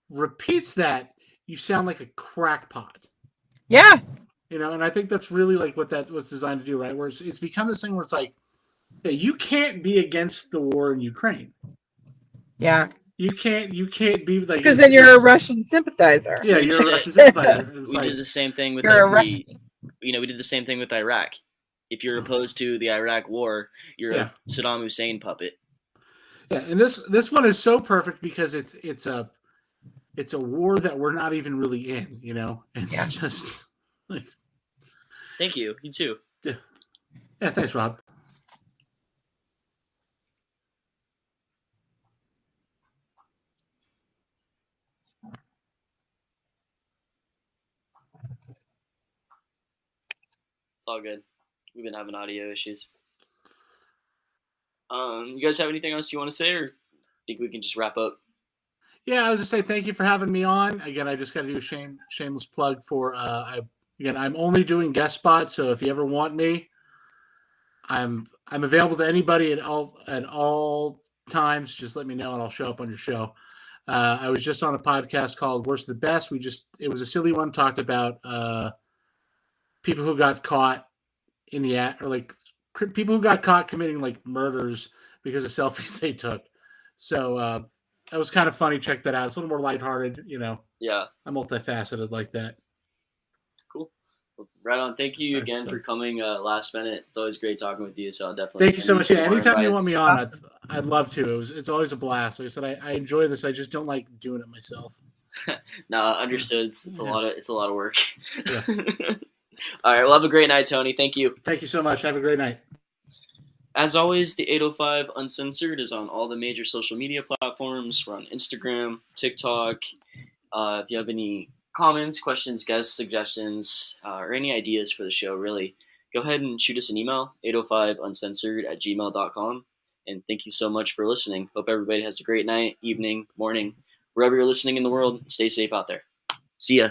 repeats that, you sound like a crackpot. yeah, And I think that's really like what's designed to do, right? Where it's become this thing where it's like, yeah, you can't be against the war in Ukraine. yeah. You can't be like, Because then you're a Russian sympathizer. Yeah, you're a Russian sympathizer. We did the same thing with You're a we did the same thing with Iraq. If you're opposed to the Iraq war, you're Yeah. a Saddam Hussein puppet. Yeah, and this one is so perfect because it's a war that we're not even really in, It's Yeah. just like, Thank you. You too. yeah, thanks, Rob. It's all good. We've been having audio issues. You guys have anything else you want to say, or think we can just wrap up? Yeah, I was just say thank you for having me on. Again, I just got to do a shameless plug for I'm only doing guest spots, so if you ever want me, I'm available to anybody at all times. Just let me know and I'll show up on your show. I was just on a podcast called Worst the Best. It was a silly one, talked about people who got caught in the act, or like people who got caught committing like murders because of selfies they took. So that was kind of funny. Check that out. It's a little more lighthearted, Yeah. I'm multifaceted like that. Cool. Well, right on. Thank you again for coming last minute. It's always great talking with you. So I'll definitely thank you so much. Yeah, anytime you want me on, Awesome. I'd love to. It's always a blast. Like I said, I enjoy this. I just don't like doing it myself. No, understood. It's a lot of work. Yeah. All right. Well, have a great night, Tony. Thank you. Thank you so much. Have a great night. As always, the 805 Uncensored is on all the major social media platforms. We're on Instagram, TikTok. If you have any comments, questions, guests, suggestions, or any ideas for the show, really, go ahead and shoot us an email, 805uncensored@gmail.com. And thank you so much for listening. Hope everybody has a great night, evening, morning, wherever you're listening in the world. Stay safe out there. See ya.